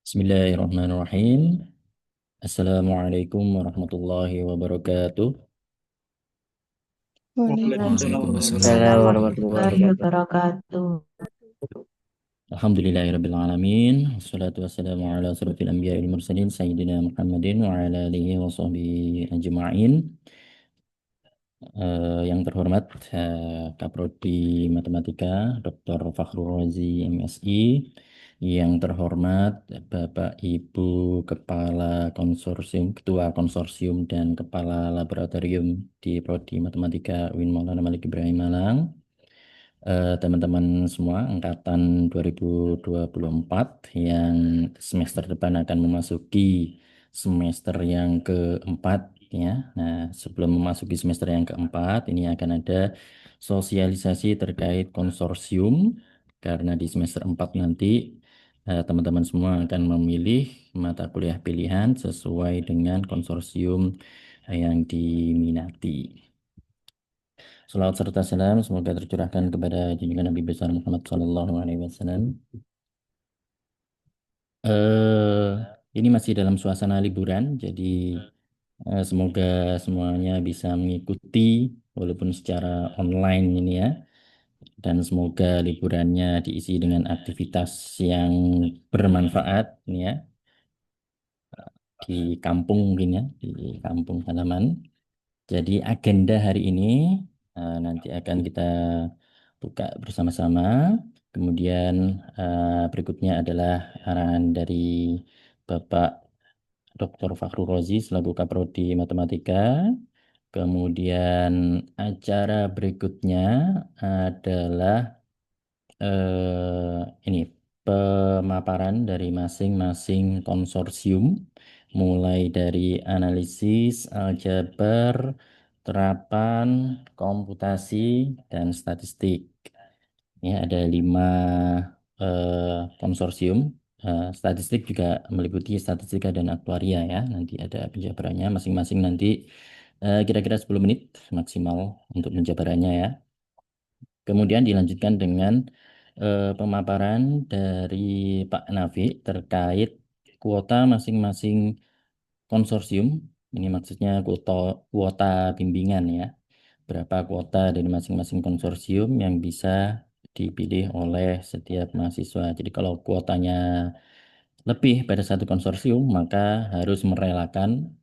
Bismillahirrahmanirrahim. Assalamualaikum warahmatullahi wabarakatuh. Waalaikumsalam Waalaikumsalam warahmatullahi warahmatullahi wabarakatuh. wabarakatuh. Alhamdulillahirrabbilalamin. Wassalatu wassalamu ala asrafil anbiya wal mursalin sayyidina Muhammadin wa ala alihi wa sahbihi ajma'in. Yang terhormat Kaprodi Matematika Dr. Fakhrul Razi MSI, yang terhormat Bapak Ibu Kepala Konsorsium, Ketua Konsorsium dan Kepala Laboratorium di Prodi Matematika UIN Maulana Malik Ibrahim Malang, teman-teman semua angkatan 2024 yang semester depan akan memasuki semester yang keempat ya. Nah, sebelum memasuki semester yang keempat ini akan ada sosialisasi terkait konsorsium, karena di semester 4 nanti teman-teman semua akan memilih mata kuliah pilihan sesuai dengan konsorsium yang diminati. Salawat serta salam semoga tercurahkan kepada junjungan Nabi besar Muhammad Sallallahu Alaihi Wasallam. Ini masih dalam suasana liburan, jadi semoga semuanya bisa mengikuti walaupun secara online ini ya, dan semoga liburannya diisi dengan aktivitas yang bermanfaat ini ya, di kampung mungkin ya, di kampung halaman. Jadi agenda hari ini nanti akan kita buka bersama-sama. Kemudian berikutnya adalah arahan dari Bapak Dr. Fakhrul Razi selaku Kaprodi Matematika. Kemudian acara berikutnya adalah ini pemaparan dari masing-masing konsorsium, mulai dari analisis, aljabar, terapan, komputasi, dan statistik. Ya, ada 5 konsorsium. Statistik juga meliputi statistika dan aktuaria ya. Nanti ada penjabarannya masing-masing nanti kira-kira 10 menit maksimal untuk penjabarannya ya. Kemudian dilanjutkan dengan pemaparan dari Pak Nafi terkait kuota masing-masing konsorsium. Ini maksudnya kuota bimbingan ya. Berapa kuota dari masing-masing konsorsium yang bisa dipilih oleh setiap mahasiswa. Jadi kalau kuotanya lebih pada satu konsorsium, maka harus merelakan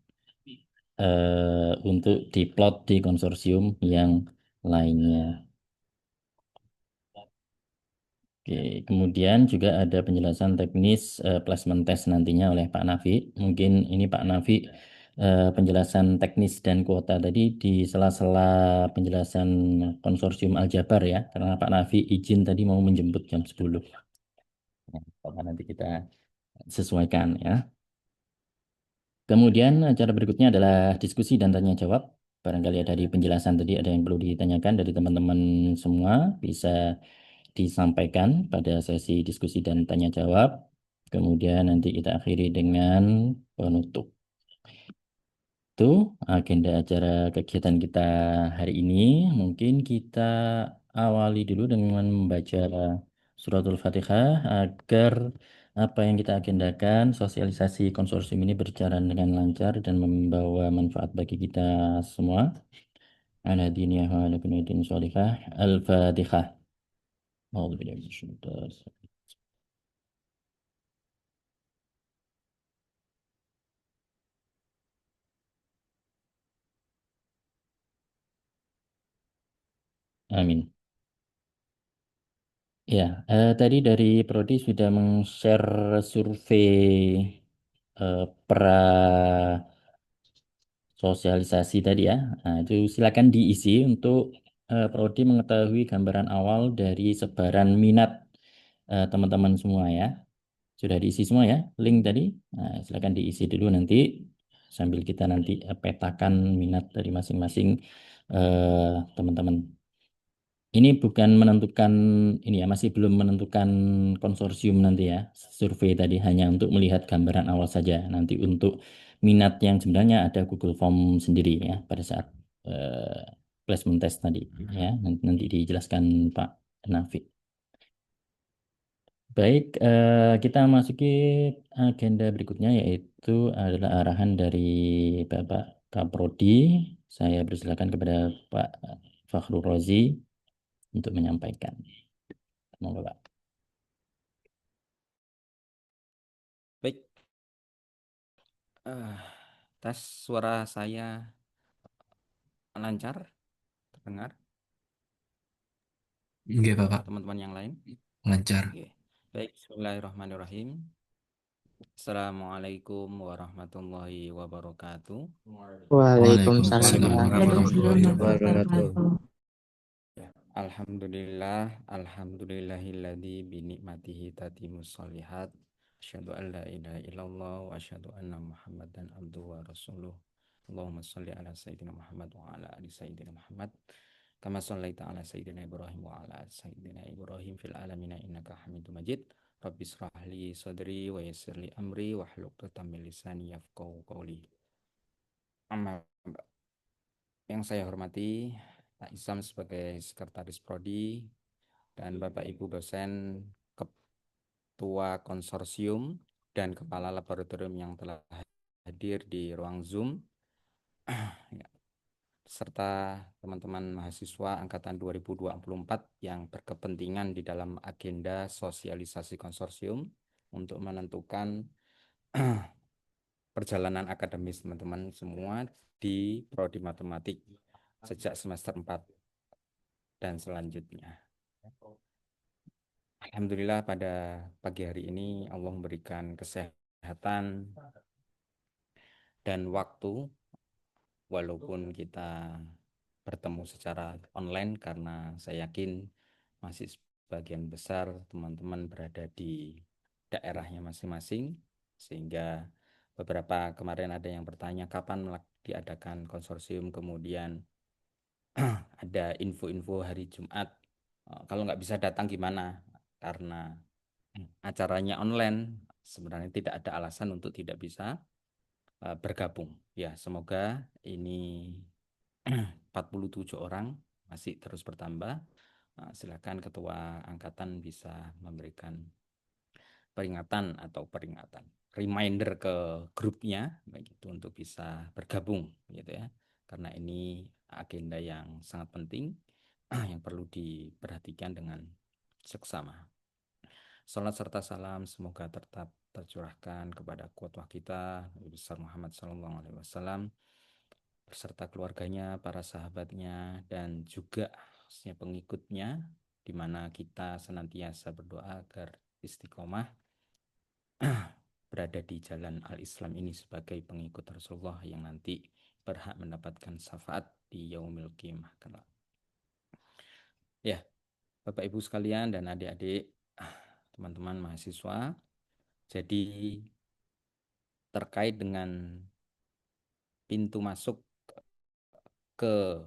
untuk diplot di konsorsium yang lainnya. Oke, kemudian juga ada penjelasan teknis placement test nantinya oleh Pak Nafi. Mungkin ini Pak Nafi penjelasan teknis dan kuota tadi di sela-sela penjelasan konsorsium Aljabar ya, karena Pak Nafi izin tadi mau menjemput jam 10. Nah, nanti kita sesuaikan ya. Kemudian acara berikutnya adalah diskusi dan tanya jawab. Barangkali ada di penjelasan tadi ada yang perlu ditanyakan dari teman-teman semua, bisa disampaikan pada sesi diskusi dan tanya jawab. Kemudian nanti kita akhiri dengan penutup. Itu agenda acara kegiatan kita hari ini. Mungkin kita awali dulu dengan membaca suratul Fatihah agar apa yang kita agendakan, sosialisasi konsorsium ini berjalan dengan lancar dan membawa manfaat bagi kita semua. Ala diniyah wa ala kunyatin sholihah. Al-Fatihah. A'udzubillahi minasyaitonir rajim. Amin. Ya, tadi dari Prodi sudah meng-share survei pra sosialisasi tadi ya. Nah, itu silakan diisi untuk Prodi mengetahui gambaran awal dari sebaran minat teman-teman semua ya. Sudah diisi semua ya, link tadi. Nah, silakan diisi dulu nanti sambil kita nanti petakan minat dari masing-masing teman-teman. Ini bukan menentukan ini ya, masih belum menentukan konsorsium nanti ya. Survei tadi hanya untuk melihat gambaran awal saja. Nanti untuk minat yang sebenarnya ada Google Form sendiri ya pada saat placement test tadi ya. Nanti dijelaskan Pak Nafi. Baik, kita masuki agenda berikutnya yaitu adalah arahan dari Bapak Kaprodi. Saya persilakan kepada Pak Fakhrul Rozi untuk menyampaikan. Monggo, Pak. Baik, tes suara saya lancar, terdengar, Enggak, Bapak. teman-teman yang lain. Lancar. Oke. Baik, Bismillahirrahmanirrahim. Assalamualaikum warahmatullahi wabarakatuh. Waalaikumsalam warahmatullahi wabarakatuh. Alhamdulillah, alhamdulillahilladzi binikmatihi tatimus sholihat. Asyhadu an la ilaha illallah wa asyhadu anna Muhammadan abduhu wa rasuluh. Allahumma sholli ala sayyidina Muhammad wa ala ali sayyidina Muhammad. Kama shallaita ala sayyidina Ibrahim wa ala ali sayyidina Ibrahim fil alamin innaka Hamidum Majid. Rabbi shrah li sadri wa yassir li amri wa hlul 'uqdatam min lisani yafqahu qawli. Amma yang saya hormati Pak Isam sebagai Sekretaris Prodi dan Bapak Ibu dosen Ketua Konsorsium dan Kepala Laboratorium yang telah hadir di ruang Zoom, serta teman-teman mahasiswa Angkatan 2024 yang berkepentingan di dalam agenda sosialisasi konsorsium untuk menentukan perjalanan akademis teman-teman semua di Prodi Matematik sejak semester 4 dan selanjutnya. Alhamdulillah pada pagi hari ini Allah memberikan kesehatan dan waktu walaupun kita bertemu secara online karena saya yakin masih sebagian besar teman-teman berada di daerahnya masing-masing, sehingga beberapa kemarin ada yang bertanya kapan diadakan konsorsium, kemudian ada info-info hari Jumat. Kalau nggak bisa datang gimana? Karena acaranya online, sebenarnya tidak ada alasan untuk tidak bisa bergabung. Ya, semoga ini 47 orang masih terus bertambah. Silakan Ketua Angkatan bisa memberikan peringatan reminder ke grupnya, baik itu untuk bisa bergabung, gitu ya. Karena ini agenda yang sangat penting yang perlu diperhatikan dengan seksama. Salat serta salam semoga tetap tercurahkan kepada qudwah kita Nabi besar Muhammad SAW beserta keluarganya, para sahabatnya, dan juga pengikutnya, di mana kita senantiasa berdoa agar istiqomah berada di jalan al-Islam ini sebagai pengikut Rasulullah yang nanti berhak mendapatkan syafaat di yaumil qiyamah kelak. Ya, Bapak Ibu sekalian dan adik-adik, teman-teman mahasiswa, jadi terkait dengan pintu masuk ke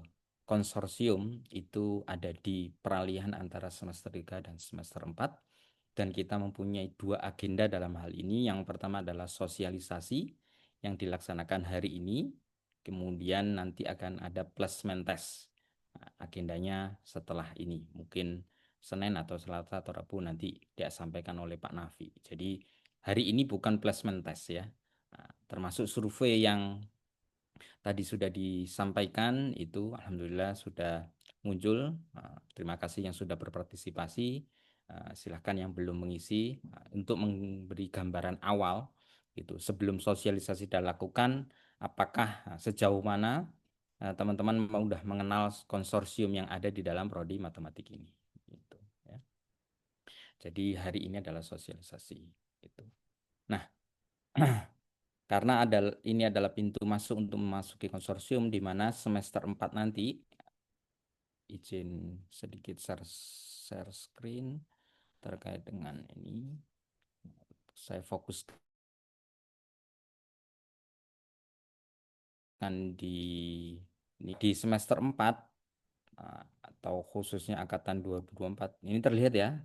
konsorsium itu ada di peralihan antara semester 3 dan semester 4, dan kita mempunyai dua agenda dalam hal ini. Yang pertama adalah sosialisasi yang dilaksanakan hari ini, kemudian nanti akan ada placement test. Agendanya setelah ini, mungkin Senin atau Selasa atau Rabu nanti disampaikan oleh Pak Nafi. Jadi hari ini bukan placement test ya. Termasuk survei yang tadi sudah disampaikan itu alhamdulillah sudah muncul. Terima kasih yang sudah berpartisipasi. Silahkan yang belum mengisi untuk memberi gambaran awal itu sebelum sosialisasi dilakukan, apakah sejauh mana teman-teman sudah mengenal konsorsium yang ada di dalam prodi matematik ini. Gitu, ya. Jadi hari ini adalah sosialisasi. Gitu. Nah, karena ini adalah pintu masuk untuk memasuki konsorsium, di mana semester 4 nanti, izin sedikit share screen terkait dengan ini. Saya fokuskan di semester 4 atau khususnya angkatan 2024. Ini terlihat ya.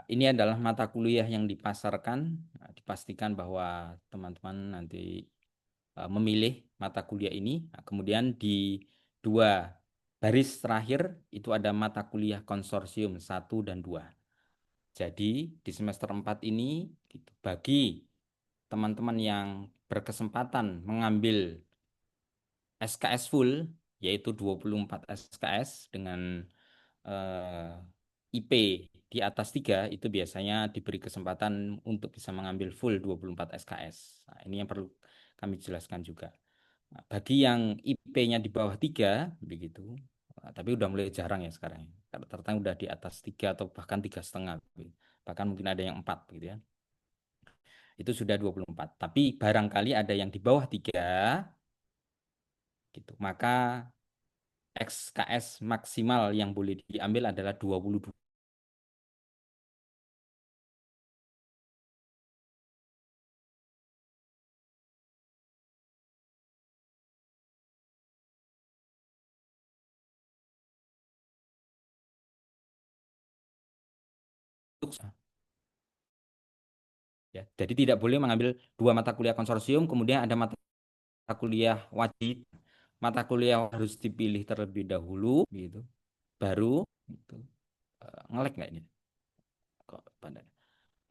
Ini adalah mata kuliah yang dipasarkan. Dipastikan bahwa teman-teman nanti memilih mata kuliah ini. Kemudian di dua baris terakhir itu ada mata kuliah konsorsium 1 dan 2. Jadi di semester 4 ini gitu, bagi teman-teman yang berkesempatan mengambil SKS full, yaitu 24 SKS dengan eh, IP di atas 3, itu biasanya diberi kesempatan untuk bisa mengambil full 24 SKS. Nah, ini yang perlu kami jelaskan juga. Nah, bagi yang IP-nya di bawah 3, begitu, tapi udah mulai jarang ya sekarang. Karena ternyata udah di atas 3 atau bahkan 3,5. Bahkan mungkin ada yang 4 gitu ya. Itu sudah 24. Tapi barangkali ada yang di bawah 3, gitu. Maka XKS maksimal yang boleh diambil adalah 22. Ya, jadi tidak boleh mengambil 2 mata kuliah konsorsium, kemudian ada mata kuliah wajib, mata kuliah harus dipilih terlebih dahulu, gitu. Baru, gitu. Ngelek nggak ini? Kok pada-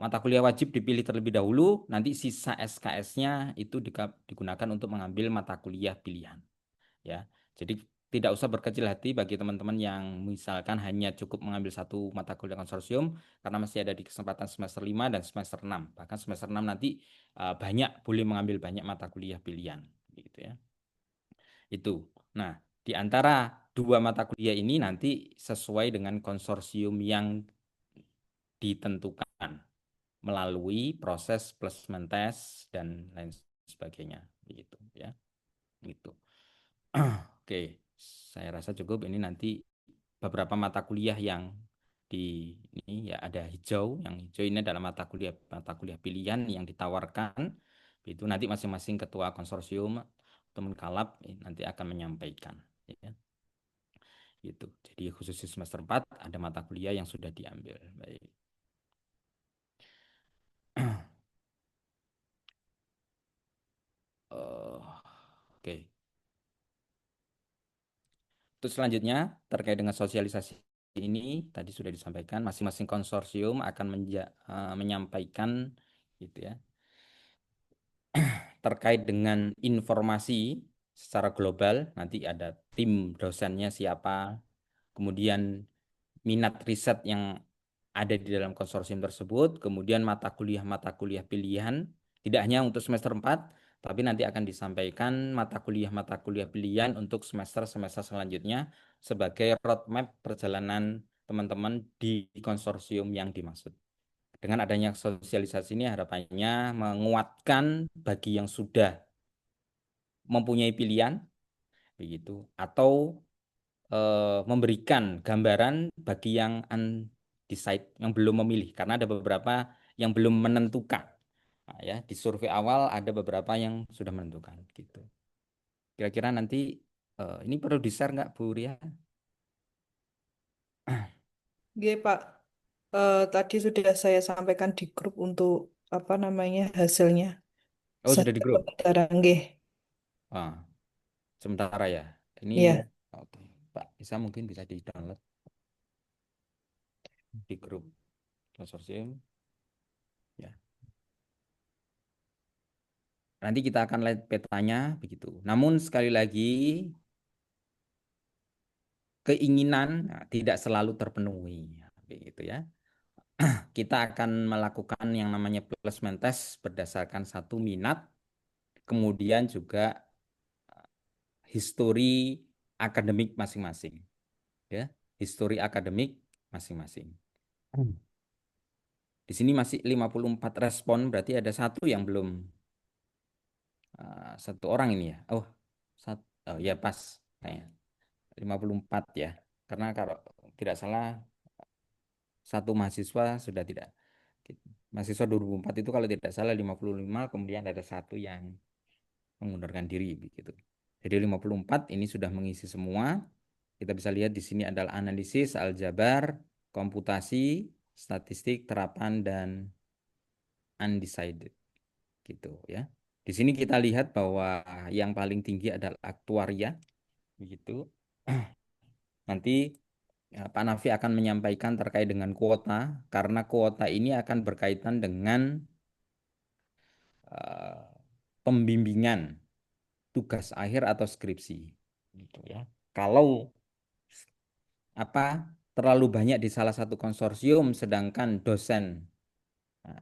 Mata kuliah wajib dipilih terlebih dahulu, nanti sisa SKS-nya itu digunakan untuk mengambil mata kuliah pilihan. Ya, jadi tidak usah berkecil hati bagi teman-teman yang misalkan hanya cukup mengambil satu mata kuliah konsorsium karena masih ada di kesempatan semester 5 dan semester 6. Bahkan semester 6 nanti banyak boleh mengambil banyak mata kuliah pilihan gitu ya. Itu. Nah, di antara dua mata kuliah ini nanti sesuai dengan konsorsium yang ditentukan melalui proses placement test dan lain sebagainya begitu ya. Gitu. Oke, saya rasa cukup. Ini nanti beberapa mata kuliah yang di ini ya ada hijau. Yang hijau ini adalah mata kuliah pilihan yang ditawarkan. Itu nanti masing-masing ketua konsorsium teman kalap nanti akan menyampaikan. Ya. Gitu. Jadi khusus di semester 4 ada mata kuliah yang sudah diambil. Baik. Oke. Terus selanjutnya terkait dengan sosialisasi ini tadi sudah disampaikan masing-masing konsorsium akan menyampaikan gitu ya terkait dengan informasi secara global nanti ada tim dosennya siapa kemudian minat riset yang ada di dalam konsorsium tersebut, kemudian mata kuliah pilihan, tidak hanya untuk semester 4, tapi nanti akan disampaikan mata kuliah pilihan untuk semester-semester selanjutnya sebagai roadmap perjalanan teman-teman di konsorsium yang dimaksud. Dengan adanya sosialisasi ini harapannya menguatkan bagi yang sudah mempunyai pilihan, begitu, atau memberikan gambaran bagi yang undecided, yang belum memilih, karena ada beberapa yang belum menentukan. Nah, ya, di survei awal ada beberapa yang sudah menentukan, gitu. Kira-kira nanti ini perlu di-share nggak, Bu Ria? Oke, Pak. Tadi sudah saya sampaikan di grup untuk apa namanya hasilnya. Oh, sudah di Saya grup. sementara nggih. Ah, sementara ya. Ini, Iya. oke. Pak Isa mungkin bisa di-download di grup konsorsium. Ya. Nanti kita akan lihat petanya begitu. Namun sekali lagi keinginan tidak selalu terpenuhi, begitu ya. Kita akan melakukan yang namanya placement test berdasarkan satu minat, kemudian juga histori akademik masing-masing, ya, histori akademik masing-masing. Di sini masih 54 respon, berarti ada satu yang belum, satu orang ini ya. Oh ya pas, kayaknya 54 ya. Karena kalau tidak salah satu mahasiswa sudah tidak. Mahasiswa 2004 itu kalau tidak salah 55, kemudian ada satu yang mengundurkan diri begitu. Jadi 54 ini sudah mengisi semua. Kita bisa lihat di sini adalah analisis, aljabar, komputasi, statistik, terapan dan undecided gitu ya. Di sini kita lihat bahwa yang paling tinggi adalah aktuaria begitu. Nanti Pak Nafi akan menyampaikan terkait dengan kuota, karena kuota ini akan berkaitan dengan eh, pembimbingan tugas akhir atau skripsi, gitu ya. Kalau terlalu banyak di salah satu konsorsium, sedangkan dosen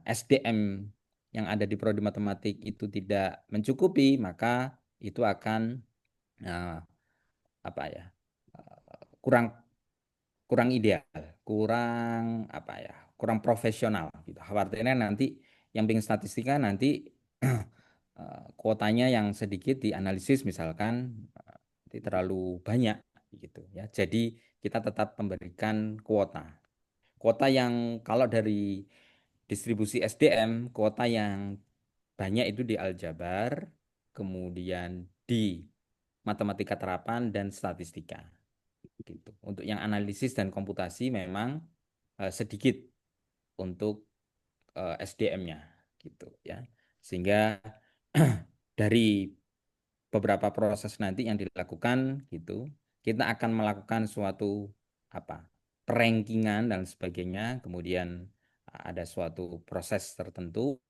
SDM yang ada di prodi matematik itu tidak mencukupi, maka itu akan eh, apa ya kurang kurang ideal, kurang profesional gitu. Khawatirnya nanti yang pengen statistika nanti kuotanya yang sedikit dianalisis misalkan nanti terlalu banyak gitu ya. Jadi kita tetap memberikan kuota. Kuota yang kalau dari distribusi SDM, kuota yang banyak itu di aljabar, kemudian di matematika terapan dan statistika gitu. Untuk yang analisis dan komputasi memang sedikit untuk SDM-nya gitu ya. Sehingga dari beberapa proses nanti yang dilakukan gitu, kita akan melakukan suatu apa? Rankingan dan sebagainya, kemudian ada suatu proses tertentu.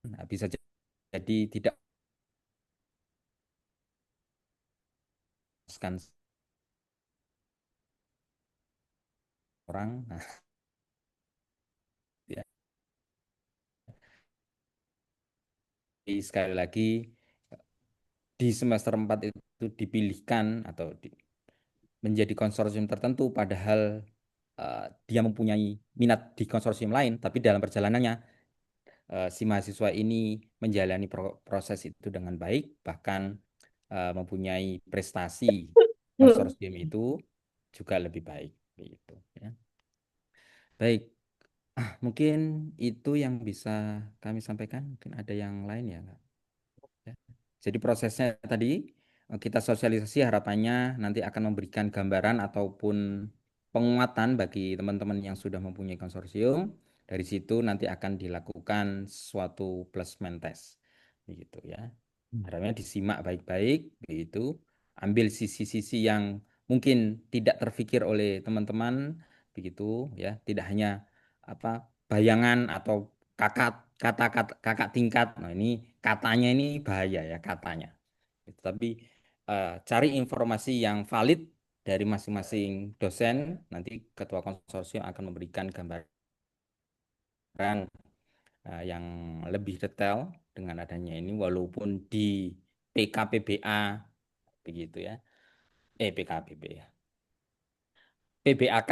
Nah, bisa jadi tidak memuaskan orang. Nah, ya. Jadi sekali lagi di semester 4 itu dipilihkan atau menjadi konsorsium tertentu padahal dia mempunyai minat di konsorsium lain, tapi dalam perjalanannya si mahasiswa ini menjalani proses itu dengan baik, bahkan mempunyai prestasi konsorsium itu juga lebih baik gitu ya. Baik, mungkin itu yang bisa kami sampaikan. Mungkin ada yang lain ya, Kak? Ya. Jadi prosesnya tadi kita sosialisasi, harapannya nanti akan memberikan gambaran ataupun penguatan bagi teman-teman yang sudah mempunyai konsorsium. Dari situ nanti akan dilakukan suatu placement test, begitu ya. Harapannya disimak baik-baik, begitu. Ambil sisi-sisi yang mungkin tidak terfikir oleh teman-teman, begitu ya. Tidak hanya apa bayangan atau kakak tingkat. Nah, ini katanya ini bahaya ya katanya. Tapi cari informasi yang valid dari masing-masing dosen. Nanti ketua konsorsium akan memberikan gambaran yang lebih detail dengan adanya ini, walaupun di PKPBA begitu ya. PKPB ya. PBAK,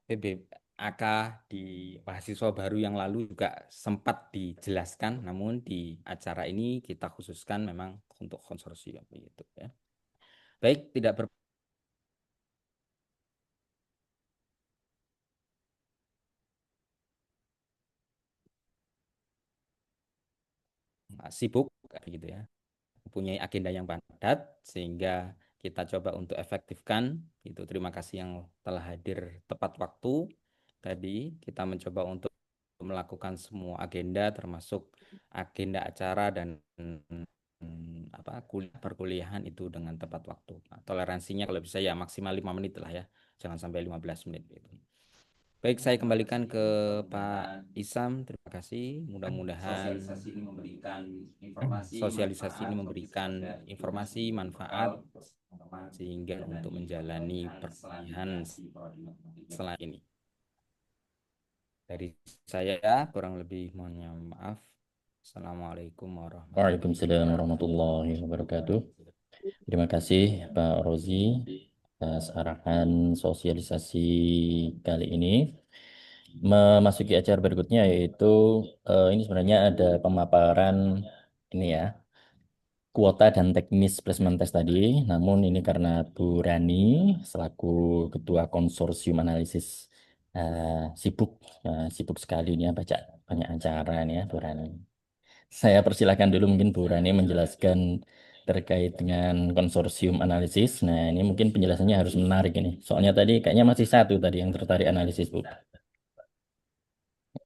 PBAK di mahasiswa baru yang lalu juga sempat dijelaskan, namun di acara ini kita khususkan memang untuk konsorsium begitu ya. Baik, tidak sibuk gitu ya, mempunyai agenda yang padat sehingga kita coba untuk efektifkan itu. Terima kasih yang telah hadir tepat waktu. Tadi kita mencoba untuk melakukan semua agenda termasuk agenda acara dan perkuliahan itu dengan tepat waktu. Nah, toleransinya kalau bisa ya maksimal 5 menit lah ya. Jangan sampai 15 menit gitu. Baik, saya kembalikan ke Pak Isam. Terima kasih. Mudah-mudahan sosialisasi ini memberikan informasi, manfaat, sehingga untuk menjalani perkuliahan setelah ini. Dari saya kurang lebih mohon maaf. Assalamualaikum warahmatullahi Waalaikumsalam warahmatullahi wabarakatuh. Terima kasih Pak Rozi atas arahan sosialisasi kali ini. Memasuki acara berikutnya yaitu ini sebenarnya ada pemaparan ini ya, kuota dan teknis placement test tadi. Namun ini karena Bu Rani selaku Ketua Konsorsium Analisis sibuk sibuk sekali ini ya, baca banyak acara ini ya Bu Rani. Saya persilahkan dulu mungkin Bu Rani menjelaskan terkait dengan konsorsium analisis. Nah, ini mungkin penjelasannya harus menarik ini. Soalnya tadi kayaknya masih satu tadi yang tertarik analisis, Bu.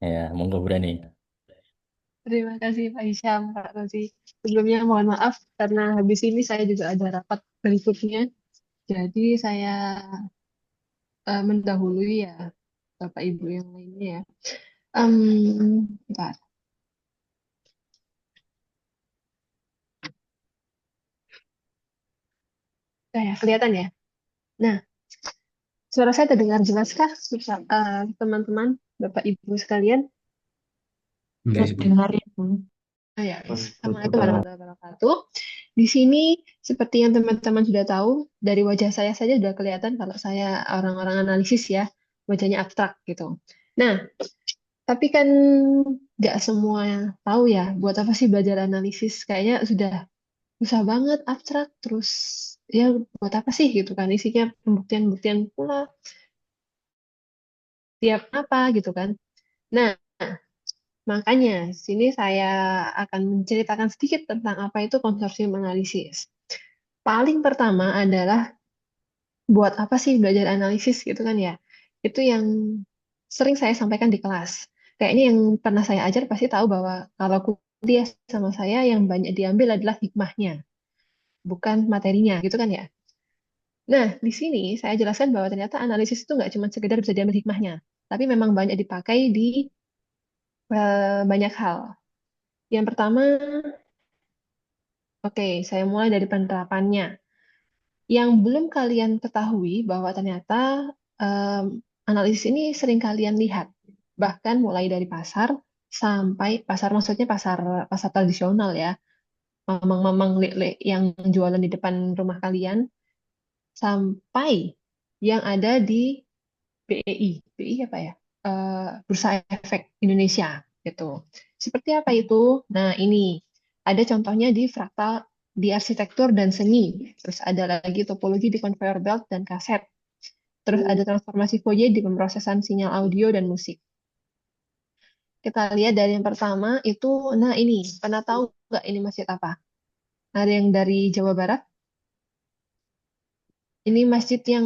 Ya, monggo Bu Rani. Terima kasih Pak Hisham, Pak Rozi. Sebelumnya mohon maaf karena habis ini saya juga ada rapat berikutnya. Jadi saya mendahului ya Bapak Ibu yang lainnya ya. Bentar. Ya, kelihatan ya. Nah, suara saya terdengar jelaskah, teman-teman, Bapak Ibu sekalian? Enggak, Ibu. Dengarin. Oh ya, Assalamualaikum warahmatullahi wabarakatuh. Di sini, seperti yang teman-teman sudah tahu, dari wajah saya saja sudah kelihatan kalau saya orang-orang analisis ya, wajahnya abstrak gitu. Nah, tapi kan nggak semua tahu ya, buat apa sih belajar analisis? Kayaknya sudah susah banget, abstrak, terus ya buat apa sih gitu kan, isinya pembuktian-pembuktian pula, tiap apa gitu kan. Nah, makanya sini saya akan menceritakan sedikit tentang apa itu konsorsium analisis. Paling pertama adalah buat apa sih belajar analisis gitu kan ya. Itu yang sering saya sampaikan di kelas. Kayaknya yang pernah saya ajar pasti tahu bahwa kalau kuliah sama saya yang banyak diambil adalah hikmahnya, bukan materinya gitu kan ya. Nah, di sini saya jelaskan bahwa ternyata analisis itu nggak cuma sekedar bisa diambil hikmahnya, tapi memang banyak dipakai di banyak hal. Yang pertama, oke, saya mulai dari penerapannya. Yang belum kalian ketahui bahwa ternyata em, analisis ini sering kalian lihat, bahkan mulai dari pasar sampai pasar, maksudnya pasar pasar tradisional ya, mamang-mamang lele yang jualan di depan rumah kalian, sampai yang ada di BEI, BEI apa ya? Bursa Efek Indonesia gitu. Seperti apa itu? Nah, ini ada contohnya di fraktal di arsitektur dan seni. Terus ada lagi topologi di conveyor belt dan kaset. Terus ada transformasi Fourier di pemrosesan sinyal audio dan musik. Kita lihat dari yang pertama itu, nah ini, pernah tahu nggak ini masjid apa? Ada yang dari Jawa Barat? Ini masjid yang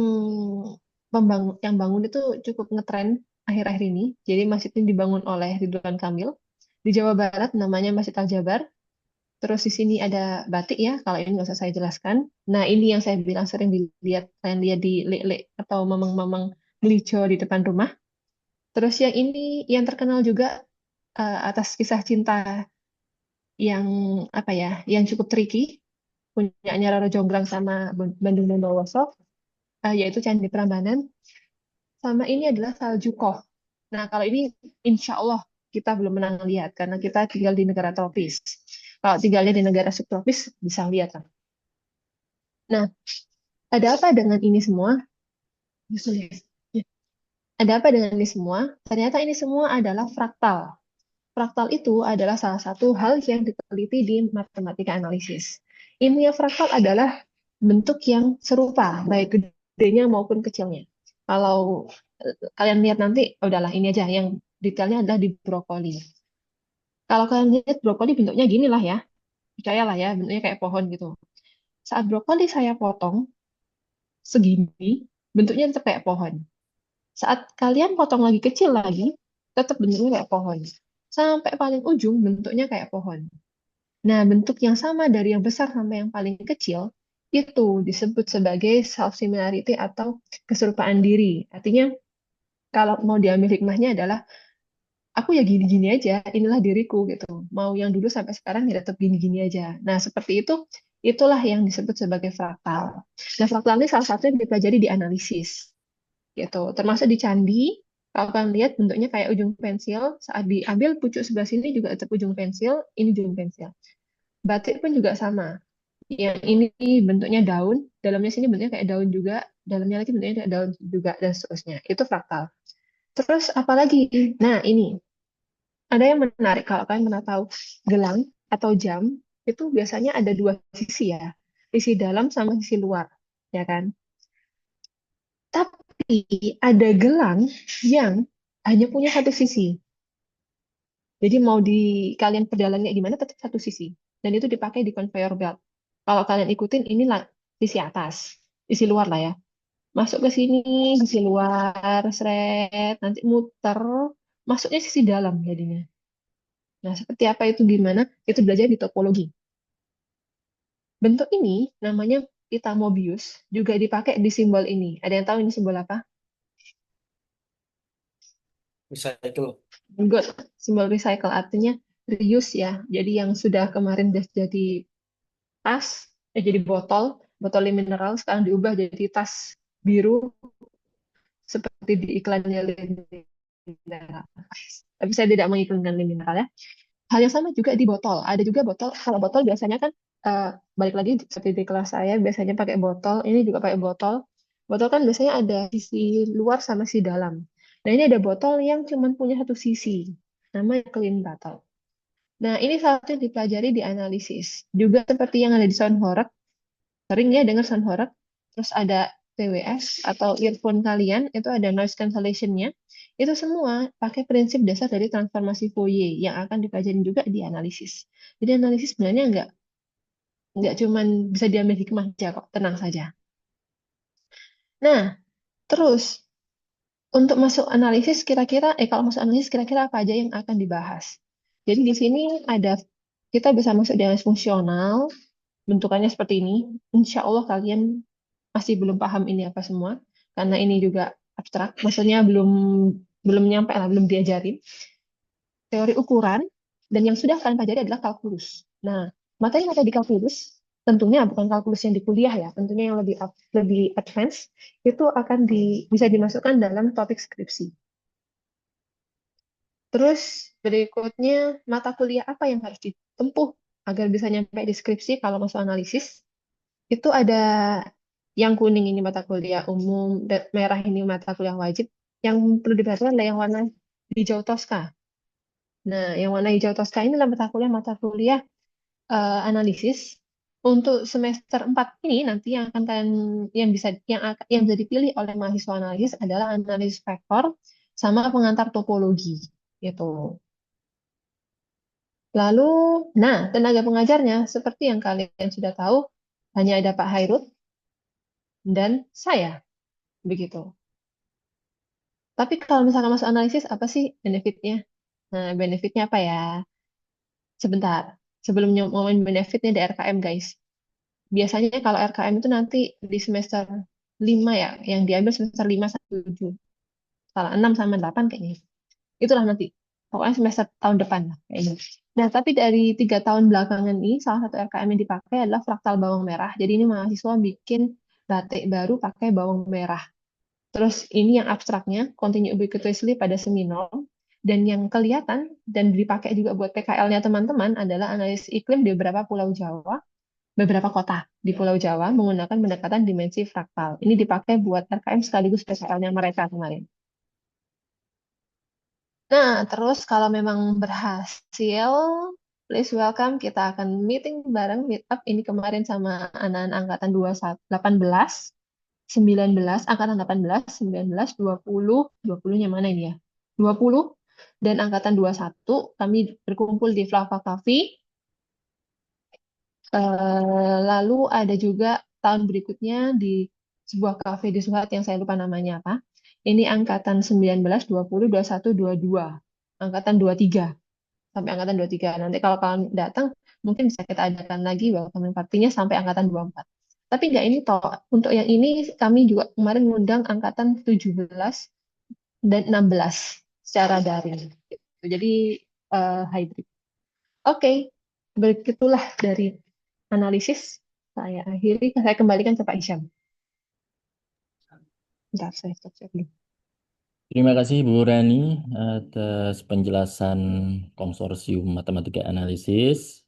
bangun itu cukup ngetren akhir-akhir ini. Jadi masjid ini dibangun oleh Ridwan Kamil. Di Jawa Barat namanya Masjid Al-Jabar. Terus di sini ada batik ya, kalau ini nggak usah saya jelaskan. Nah, ini yang saya bilang sering dilihat, kalian lihat di lele atau mamang-mamang gelijo di depan rumah. Terus yang ini yang terkenal juga atas kisah cinta yang apa ya, yang cukup tricky, punyanya Roro Jonggrang sama Bandung Bondowoso, yaitu Candi Prambanan. Sama ini adalah salju Koh. Nah, kalau ini insya Allah kita belum pernah lihat karena kita tinggal di negara tropis. Kalau tinggalnya di negara subtropis bisa lihat kan. Nah, ada apa dengan ini semua? Ada apa dengan ini semua? Ternyata ini semua adalah fraktal. Fraktal itu adalah salah satu hal yang diteliti di matematika analisis. Ini fraktal adalah bentuk yang serupa, baik gedenya maupun kecilnya. Kalau kalian lihat nanti, udahlah ini aja yang detailnya adalah di brokoli. Kalau kalian lihat brokoli bentuknya gini lah ya, percayalah ya, bentuknya kayak pohon gitu. Saat brokoli saya potong segini, bentuknya tetap kayak pohon. Saat kalian potong lagi kecil lagi, tetap bentuknya kayak pohon. Sampai paling ujung bentuknya kayak pohon. Nah, bentuk yang sama dari yang besar sampai yang paling kecil itu disebut sebagai self-similarity atau keserupaan diri. Artinya, kalau mau diambil hikmahnya adalah aku ya gini-gini aja, inilah diriku gitu. Mau yang dulu sampai sekarang ya tetap gini-gini aja. Nah, seperti itu, itulah yang disebut sebagai fraktal. Nah, fraktal ini salah satu yang dipelajari di analisis gitu. Termasuk di candi, kalau kalian lihat bentuknya kayak ujung pensil, saat diambil pucuk sebelah sini juga tetap ujung pensil, ini ujung pensil. Batik pun juga sama. Yang ini bentuknya daun, dalamnya sini bentuknya kayak daun juga, dalamnya lagi bentuknya kayak daun juga, dan seterusnya. Itu fraktal. Terus apalagi? Nah, ini. Ada yang menarik kalau kalian pernah tahu gelang atau jam, itu biasanya ada dua sisi ya. Sisi dalam sama sisi luar, ya kan? Tapi ada gelang yang hanya punya satu sisi. Jadi mau di kalian perjalannya gimana tetap satu sisi. Dan itu dipakai di conveyor belt. Kalau kalian ikutin inilah sisi atas, sisi luar lah ya. Masuk ke sini, sisi luar, seret, nanti muter, masuknya sisi dalam jadinya. Nah, seperti apa itu gimana? Itu belajar di topologi. Bentuk ini namanya pita Mobius, juga dipakai di simbol ini. Ada yang tahu ini simbol apa? Recycle. Good. Simbol recycle artinya reuse ya. Jadi yang sudah kemarin udah jadi tas, jadi botol mineral sekarang diubah jadi tas biru seperti di iklannya Lin Mineral. Tapi saya tidak mengiklankan Lin Mineral ya. Hal yang sama juga di botol. Ada juga botol. Kalau botol biasanya kan balik lagi seperti di kelas saya biasanya pakai botol. Ini juga pakai botol. Botol kan biasanya ada sisi luar sama sisi dalam. Nah ini ada botol yang cuma punya satu sisi. Namanya clean bottle. Nah ini salah satu yang dipelajari di analisis. Juga seperti yang ada di sound horeg. Sering ya dengar sound horeg. Terus ada TWS atau earphone kalian itu ada noise cancellation-nya. Itu semua pakai prinsip dasar dari transformasi Fourier yang akan dipelajari juga di analisis. Jadi analisis sebenarnya nggak cuman bisa diambil hikmah aja kok, tenang saja. Nah, terus untuk masuk analisis kalau masuk analisis kira-kira apa aja yang akan dibahas. Jadi di sini ada kita bisa masuk di analisis fungsional, bentukannya seperti ini. Insya Allah kalian masih belum paham ini apa semua, karena ini juga abstrak, maksudnya belum nyampe lah, belum diajarin. Teori ukuran, dan yang sudah kalian pelajari adalah kalkulus. Nah, materi-materi di kalkulus, tentunya bukan kalkulus yang di kuliah ya, tentunya yang lebih advance, itu akan bisa dimasukkan dalam topik skripsi. Terus berikutnya, mata kuliah apa yang harus ditempuh agar bisa nyampe di skripsi kalau masuk analisis? Itu ada yang kuning ini mata kuliah umum, dan merah ini mata kuliah wajib. Yang perlu diperhatikan adalah yang warna hijau toska. Nah, yang warna hijau toska ini adalah mata kuliah analisis. Untuk semester 4 ini nanti yang akan kalian yang bisa dipilih oleh mahasiswa analisis adalah analisis vektor sama pengantar topologi gitu. Lalu, nah, tenaga pengajarnya seperti yang kalian sudah tahu hanya ada Pak Hairut dan saya begitu. Tapi kalau misalkan masuk analisis apa sih benefitnya? Nah, benefitnya apa ya? Sebentar. Sebelum ngomongin benefitnya di RKM, guys. Biasanya kalau RKM itu nanti di semester 5 ya, yang diambil semester 5 sampai 7. Salah, 6 sama 8 kayaknya. Itulah nanti. Pokoknya semester tahun depan lah kayaknya. Nah, tapi dari 3 tahun belakangan ini, salah satu RKM yang dipakai adalah fraktal bawang merah. Jadi ini mahasiswa bikin batik baru pakai bawang merah. Terus ini yang abstraknya, continue ubiquitously pada seminal. Dan yang kelihatan dan dipakai juga buat PKL-nya teman-teman adalah analisis iklim di beberapa pulau Jawa, beberapa kota di Pulau Jawa menggunakan pendekatan dimensi fraktal. Ini dipakai buat RKM sekaligus PKL-nya mereka kemarin. Nah, terus kalau memang berhasil, please welcome, kita akan meeting bareng, meet up ini kemarin sama anak-anak angkatan 18, 19, angkatan 18, 19, 20, 20-nya mana ini ya? 20, dan angkatan 21, kami berkumpul di Flava Cafe. Lalu ada juga tahun berikutnya di sebuah kafe di Suhat yang saya lupa namanya apa. Ini angkatan 19, 20, 21, 22. Angkatan 23. Sampai angkatan 23. Nanti kalau kalian datang, mungkin bisa kita adakan lagi welcome party-nya sampai angkatan 24. Tapi nggak ini toh. Untuk yang ini kami juga kemarin ngundang angkatan 17 dan 16 secara daring. Jadi hybrid. Oke, begitulah dari analisis. Saya kembalikan ke Pak Isyam. Bentar, saya stop dulu. Terima kasih Bu Rani atas penjelasan konsorsium matematika analisis.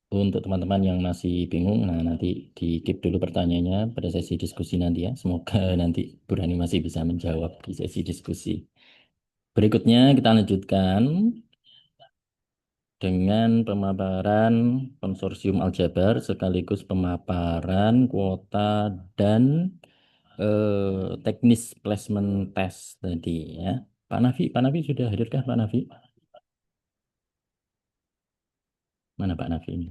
Untuk teman-teman yang masih bingung, nah nanti di-keep dulu pertanyaannya pada sesi diskusi nanti ya. Semoga nanti Bu Rani masih bisa menjawab di sesi diskusi. Berikutnya kita lanjutkan dengan pemaparan konsorsium aljabar sekaligus pemaparan kuota dan teknis placement test tadi ya. Pak Nafi sudah hadirkah Pak Nafi? Mana Pak Nafi ini?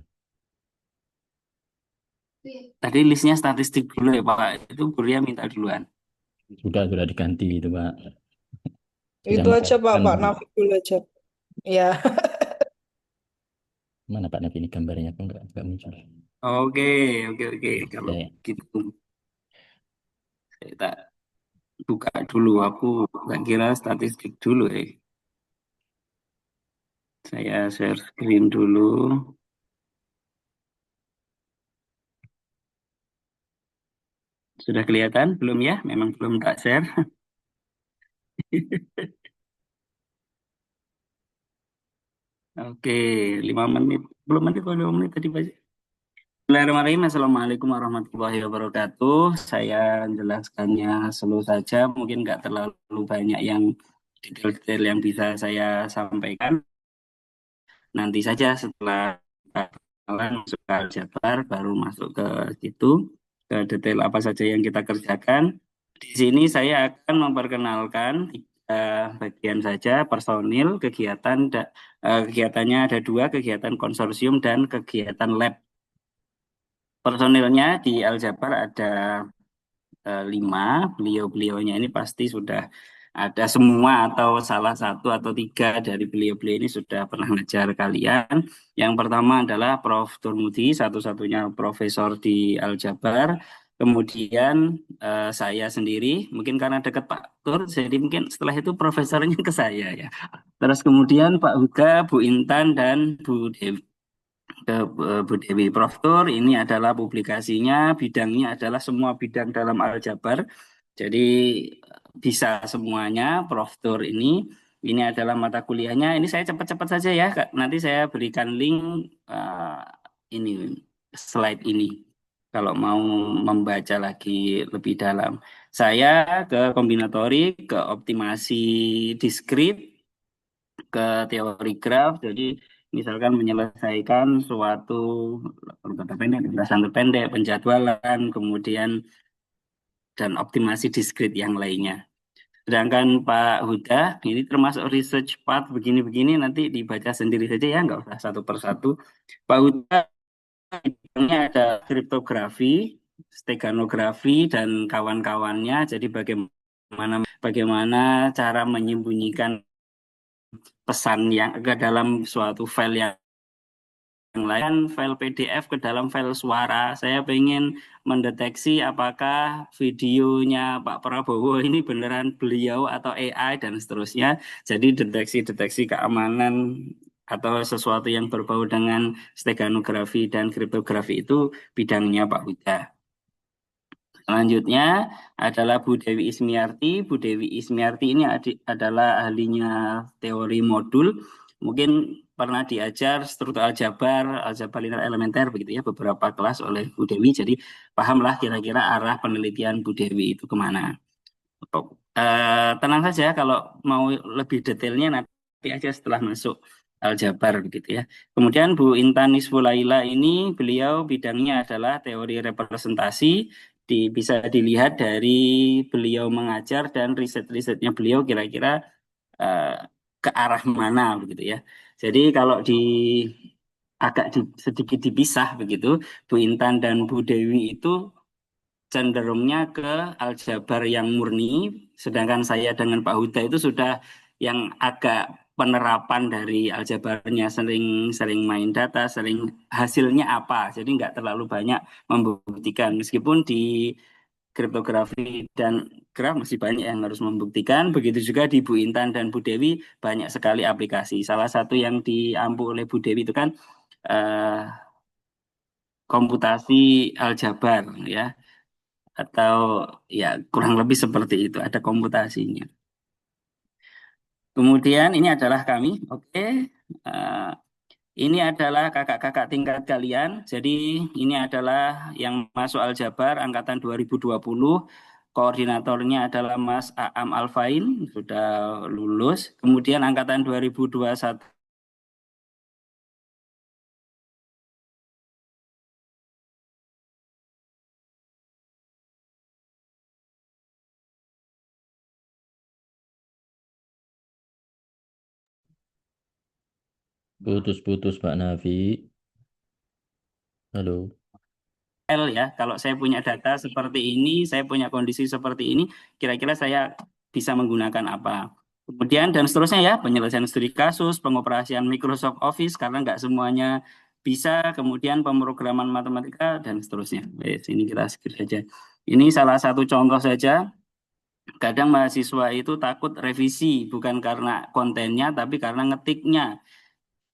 Tadi listnya statistik dulu ya Pak, itu Buria minta duluan. Sudah diganti itu Pak. Sudah Itu aja Pak, mendapatkan Nafi dulu aja. Ya. Mana Pak Nafi ini gambarnya kok nggak muncul. Oke, oke, oke. Kalau Ya, ya. gitu, saya tak buka dulu. Aku tak kira statistik dulu ya. Saya share screen dulu. Sudah kelihatan? Belum ya? Memang belum tak share. Oke, 5 menit. Belum menit atau 2 menit tadi Pak? Bismillahirrahmanirrahim. Assalamualaikum warahmatullahi wabarakatuh. Saya menjelaskannya slow saja. Mungkin nggak terlalu banyak yang detail-detail yang bisa saya sampaikan. Nanti saja setelah kita masuk ke Aljabar, baru masuk ke situ, ke detail apa saja yang kita kerjakan. Di sini saya akan memperkenalkan tiga bagian saja, personil, kegiatannya ada dua, kegiatan konsorsium dan kegiatan lab. Personilnya di Aljabar ada 5, beliau-beliaunya ini pasti sudah ada semua atau salah satu atau tiga dari beliau-beliau ini sudah pernah ngajar kalian. Yang pertama adalah Prof. Turmudi, satu-satunya profesor di Aljabar. Kemudian saya sendiri, mungkin karena dekat Pak Tur, jadi mungkin setelah itu profesornya ke saya ya. Terus kemudian Pak Huga, Bu Intan, dan Bu Dewi Bu Dewi. Prof. Tur ini adalah publikasinya, bidangnya adalah semua bidang dalam aljabar. Jadi bisa semuanya Prof. Tur ini adalah mata kuliahnya. Ini saya cepat-cepat saja ya, Kak. Nanti saya berikan link ini slide ini kalau mau membaca lagi lebih dalam. Saya ke kombinatorik, ke optimasi diskrit, ke teori graf. Jadi misalkan menyelesaikan suatu kata pendek, penjelasan terpendek, penjadwalan, kemudian dan optimasi diskrit yang lainnya. Sedangkan Pak Huda ini termasuk research part begini-begini nanti dibaca sendiri saja ya, nggak usah satu persatu. Pak Huda ini ada kriptografi, steganografi dan kawan-kawannya. Jadi bagaimana cara menyembunyikan pesan yang ke dalam suatu file yang lain, file PDF ke dalam file suara. Saya pengen mendeteksi apakah videonya Pak Prabowo ini beneran beliau atau AI dan seterusnya. Jadi deteksi-deteksi keamanan atau sesuatu yang berbau dengan steganografi dan kriptografi itu bidangnya Pak Huda. Selanjutnya adalah Bu Dewi Ismiarti. Bu Dewi Ismiarti ini adalah ahlinya teori modul. Mungkin pernah diajar struktur aljabar, aljabar linear elementer begitu ya, beberapa kelas oleh Bu Dewi. Jadi pahamlah kira-kira arah penelitian Bu Dewi itu kemana. Tenang saja kalau mau lebih detailnya nanti aja setelah masuk aljabar begitu ya. Kemudian Bu Intan Nisfulaila ini beliau bidangnya adalah teori representasi. Bisa dilihat dari beliau mengajar dan riset-risetnya beliau kira-kira eh, ke arah mana begitu ya. Jadi kalau sedikit dipisah begitu, Bu Intan dan Bu Dewi itu cenderungnya ke aljabar yang murni, sedangkan saya dengan Pak Huda itu sudah yang agak penerapan dari aljabarnya, sering main data, sering hasilnya apa, jadi nggak terlalu banyak membuktikan, meskipun di kriptografi dan graf masih banyak yang harus membuktikan, begitu juga di Bu Intan dan Bu Dewi banyak sekali aplikasi. Salah satu yang diampu oleh Bu Dewi itu kan eh, komputasi aljabar ya, atau ya kurang lebih seperti itu, ada komputasinya. Kemudian ini adalah kami, oke. Eh, ini adalah kakak-kakak tingkat kalian. Jadi ini adalah yang masuk Aljabar angkatan 2020. Koordinatornya adalah Mas Aam Alfain, sudah lulus. Kemudian angkatan 2021 Putus-putus Pak Nafi. Halo. ya. Kalau saya punya data seperti ini, saya punya kondisi seperti ini, kira-kira saya bisa menggunakan apa? Kemudian dan seterusnya ya, penyelesaian studi kasus, pengoperasian Microsoft Office karena nggak semuanya bisa, kemudian pemrograman matematika dan seterusnya. Ini kita skip saja. Ini salah satu contoh saja. Kadang mahasiswa itu takut revisi bukan karena kontennya tapi karena ngetiknya.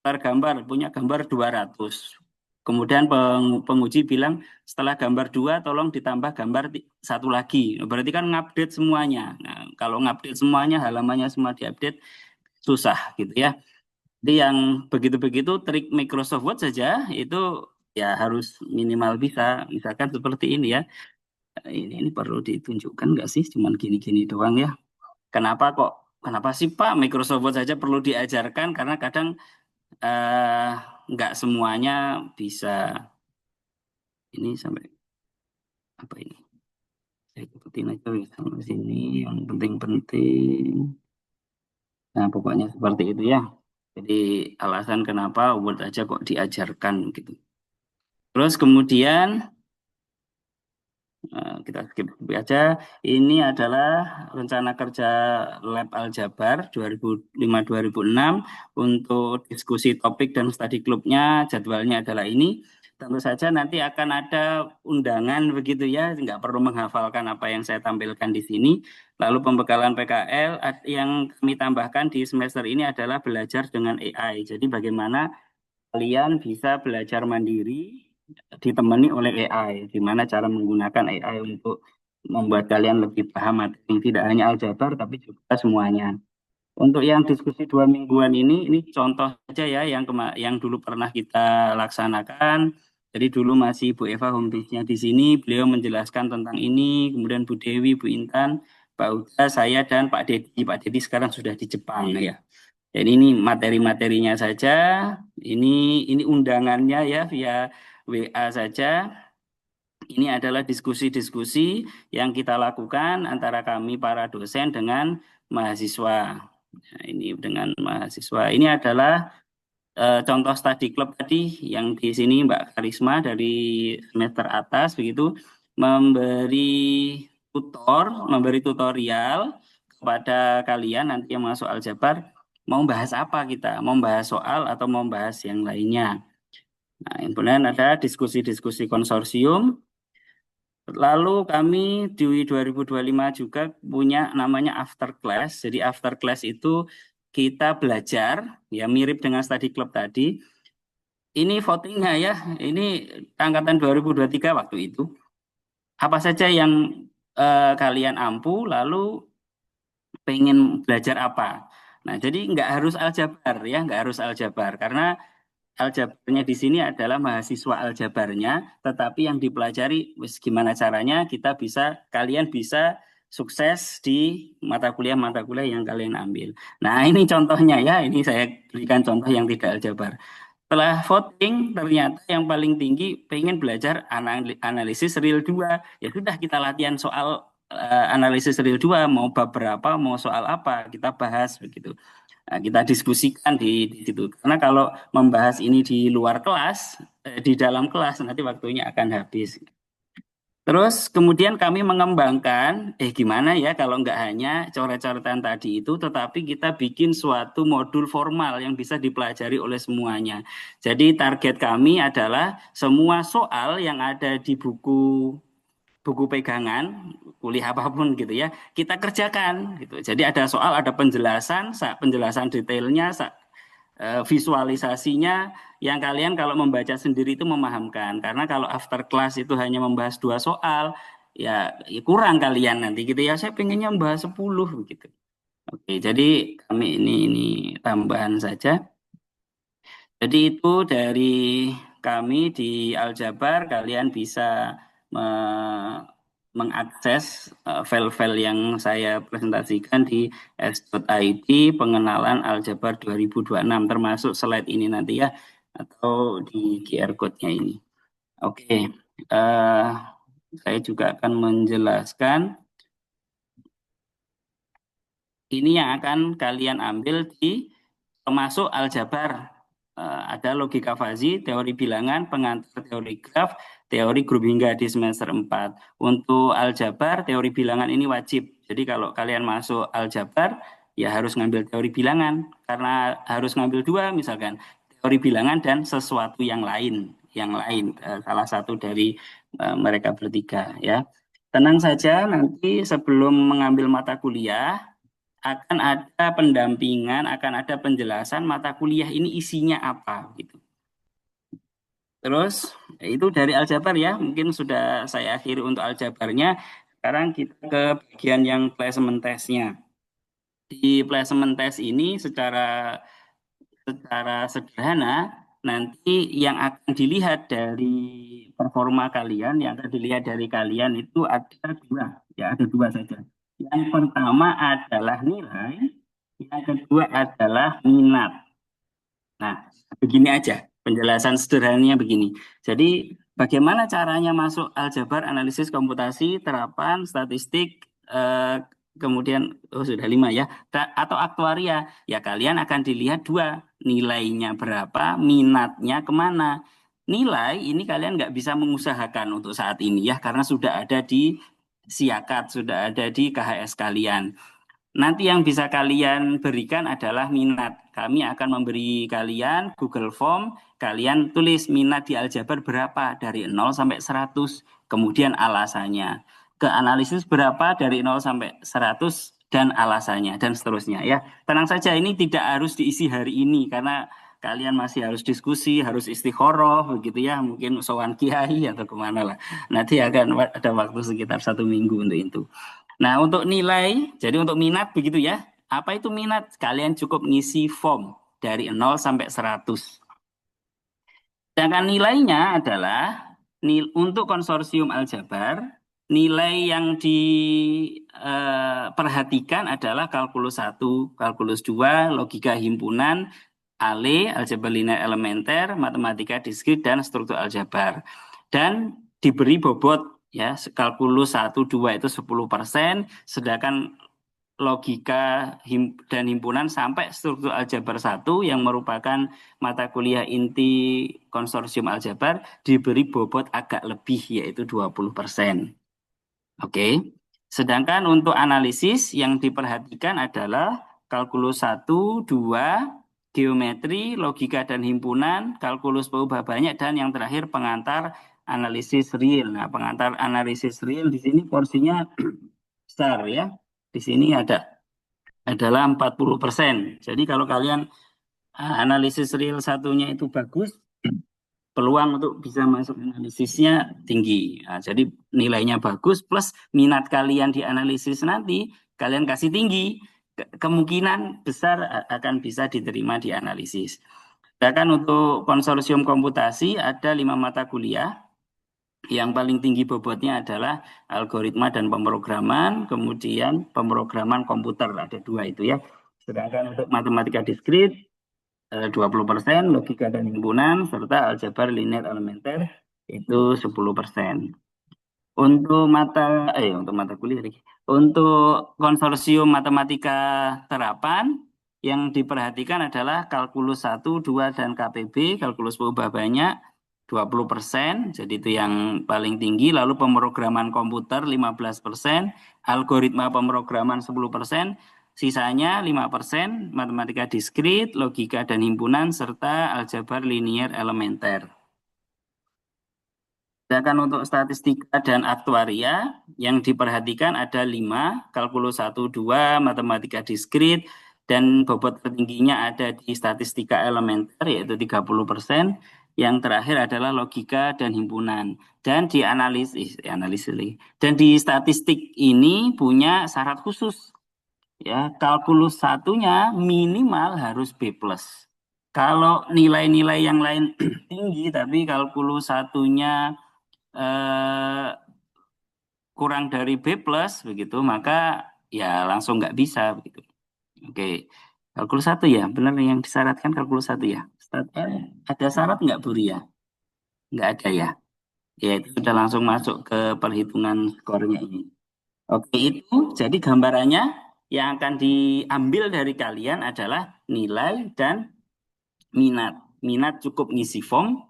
Gambar punya gambar 200. Kemudian penguji bilang setelah gambar 2 tolong ditambah gambar satu lagi. Berarti kan ngupdate semuanya. Nah, kalau ngupdate semuanya halamannya semua diupdate susah gitu ya. Jadi yang begitu-begitu trik Microsoft Word saja itu ya harus minimal bisa. Misalkan seperti ini ya. Ini perlu ditunjukkan nggak sih? Cuman gini-gini doang ya. Kenapa sih Pak Microsoft Word saja perlu diajarkan? Karena kadang nggak semuanya bisa. Ini sampai apa ini? Saya ikutin aja sampai sini yang penting-penting. Nah, pokoknya seperti itu ya. Jadi alasan kenapa Word aja kok diajarkan gitu. Terus kemudian kita skip aja. Ini adalah rencana kerja Lab Aljabar 2005-2006 untuk diskusi topik dan study clubnya. Jadwalnya adalah ini. Tentu saja nanti akan ada undangan begitu ya, nggak perlu menghafalkan apa yang saya tampilkan di sini. Lalu pembekalan PKL yang kami tambahkan di semester ini adalah belajar dengan AI. Jadi bagaimana kalian bisa belajar mandiri ditemani oleh AI, di mana cara menggunakan AI untuk membuat kalian lebih paham materi tidak hanya aljabar tapi juga semuanya. Untuk yang diskusi 2 mingguan ini contoh saja ya yang dulu pernah kita laksanakan. Jadi dulu masih Bu Eva homepage-nya di sini, beliau menjelaskan tentang ini, kemudian Bu Dewi, Bu Intan, Pak Uda, saya dan Pak Dedi. Pak Dedi sekarang sudah di Jepang ya. Jadi ini materi-materinya saja, ini undangannya ya via WA saja. Ini adalah diskusi-diskusi yang kita lakukan antara kami para dosen dengan mahasiswa. Nah, ini dengan mahasiswa. Ini adalah contoh study club tadi yang di sini Mbak Karisma dari semester atas begitu memberi tutorial kepada kalian nanti yang masuk aljabar mau bahas apa kita, mau bahas soal atau mau bahas yang lainnya. Nah, kemudian ada diskusi-diskusi konsorsium. Lalu kami di 2025 juga punya namanya after class. Jadi after class itu kita belajar, ya mirip dengan study club tadi. Ini votingnya ya, ini angkatan 2023 waktu itu. Apa saja yang kalian ampu, lalu pengen belajar apa. Nah, jadi nggak harus aljabar ya, nggak harus aljabar. Karena aljabarnya di sini adalah mahasiswa aljabarnya, tetapi yang dipelajari gimana caranya kalian bisa sukses di mata kuliah yang kalian ambil. Nah, ini contohnya ya, ini saya berikan contoh yang tidak aljabar. Setelah voting, ternyata yang paling tinggi pengen belajar analisis real 2. Ya sudah kita latihan soal analisis real 2, mau bab berapa, mau soal apa, kita bahas begitu. Nah, kita diskusikan di situ. Karena kalau membahas ini di luar kelas, di dalam kelas nanti waktunya akan habis. Terus kemudian kami mengembangkan, gimana ya kalau nggak hanya coret-coretan tadi itu, tetapi kita bikin suatu modul formal yang bisa dipelajari oleh semuanya. Jadi target kami adalah semua soal yang ada di buku pegangan, kuliah apapun gitu ya, kita kerjakan gitu. Jadi ada soal, ada penjelasan detailnya, visualisasinya yang kalian kalau membaca sendiri itu memahamkan. Karena kalau after class itu hanya membahas 2 soal, ya kurang kalian nanti gitu ya. Saya pengennya membahas 10 begitu. Oke, jadi kami ini tambahan saja. Jadi itu dari kami di Aljabar, kalian bisa mengakses file-file yang saya presentasikan di s.id pengenalan Aljabar 2026 termasuk slide ini nanti ya atau di QR code-nya ini. Oke, saya juga akan menjelaskan ini yang akan kalian ambil di termasuk Aljabar. Ada logika fazi, teori bilangan, pengantar teori graf, teori grup hingga di semester 4. Untuk aljabar, teori bilangan ini wajib. Jadi kalau kalian masuk aljabar, ya harus ngambil teori bilangan. Karena harus ngambil dua, misalkan teori bilangan dan sesuatu yang lain, salah satu dari mereka bertiga ya. Tenang saja, nanti sebelum mengambil mata kuliah akan ada pendampingan, akan ada penjelasan mata kuliah ini isinya apa gitu. Terus itu dari aljabar ya, mungkin sudah saya akhiri untuk aljabarnya. Sekarang kita ke bagian yang placement test-nya. Di placement test ini secara sederhana nanti yang akan dilihat dari performa kalian, yang akan dilihat dari kalian itu ada dua, ya ada dua saja. Yang pertama adalah nilai, yang kedua adalah minat. Nah, begini aja penjelasan sederhananya begini. Jadi bagaimana caranya masuk aljabar, analisis komputasi, terapan, statistik, kemudian sudah 5 ya, atau aktuaria. Ya kalian akan dilihat dua, nilainya berapa, minatnya kemana. Nilai ini kalian nggak bisa mengusahakan untuk saat ini ya, karena sudah ada di Siakat, sudah ada di KHS kalian. Nanti yang bisa kalian berikan adalah minat. Kami akan memberi kalian Google Form, kalian tulis minat di aljabar berapa dari 0 sampai 100, kemudian alasannya. Ke analisis berapa dari 0 sampai 100 dan alasannya dan seterusnya ya. Tenang saja, ini tidak harus diisi hari ini karena kalian masih harus diskusi, harus istikharah begitu ya, mungkin sowan kiai atau kemana lah. Nanti akan ada waktu sekitar 1 minggu untuk itu. Nah, untuk nilai, jadi untuk minat begitu ya. Apa itu minat? Kalian cukup ngisi form dari 0 sampai 100. Sedangkan nilainya adalah untuk konsorsium aljabar, nilai yang diperhatikan adalah kalkulus 1, kalkulus 2, logika himpunan, ALE, aljabar linear elementer, matematika diskrit, dan struktur aljabar. Dan diberi bobot ya, kalkulus 1, 2 itu 10%, sedangkan logika dan himpunan sampai struktur aljabar 1 yang merupakan mata kuliah inti konsorsium aljabar diberi bobot agak lebih yaitu 20%. Oke. Sedangkan untuk analisis yang diperhatikan adalah kalkulus 1, 2, geometri, logika dan himpunan, kalkulus peubah banyak, dan yang terakhir pengantar analisis real. Nah, pengantar analisis real di sini porsinya besar ya. Di sini adalah 40%. Jadi kalau kalian analisis real satunya itu bagus, peluang untuk bisa masuk analisisnya tinggi. Nah, jadi nilainya bagus plus minat kalian di analisis nanti kalian kasih tinggi, kemungkinan besar akan bisa diterima di analisis. Sedangkan untuk konsorsium komputasi ada 5 mata kuliah. Yang paling tinggi bobotnya adalah algoritma dan pemrograman, kemudian pemrograman komputer, ada 2 itu ya. Sedangkan untuk matematika diskrit 20%, logika dan himpunan, serta aljabar linear elementer itu 10%. Untuk mata kuliah, untuk konsorsium matematika terapan, yang diperhatikan adalah kalkulus 1, 2, dan KPB, kalkulus peubah banyak, 20%, jadi itu yang paling tinggi. Lalu pemrograman komputer 15%, algoritma pemrograman 10%, sisanya 5% matematika diskrit, logika dan himpunan, serta aljabar linear elementer. Sedangkan untuk statistika dan aktuaria yang diperhatikan ada 5, kalkulus 1, 2, matematika diskrit, dan bobot tertingginya ada di statistika elementer yaitu 30%. Yang terakhir adalah logika dan himpunan. Dan di analisis dan di statistik ini punya syarat khusus. Ya, kalkulus 1-nya minimal harus B+. Kalau nilai-nilai yang lain tinggi tapi kalkulus 1-nya kurang dari B+ begitu, maka ya langsung nggak bisa begitu. Oke. Kalkulus 1 ya, benar yang disyaratkan kalkulus 1 ya. Ada syarat nggak Bu Ria? Nggak ada ya. Ya itu sudah langsung masuk ke perhitungan skornya ini. Oke, itu jadi gambarannya yang akan diambil dari kalian adalah nilai dan minat. Minat cukup ngisi form,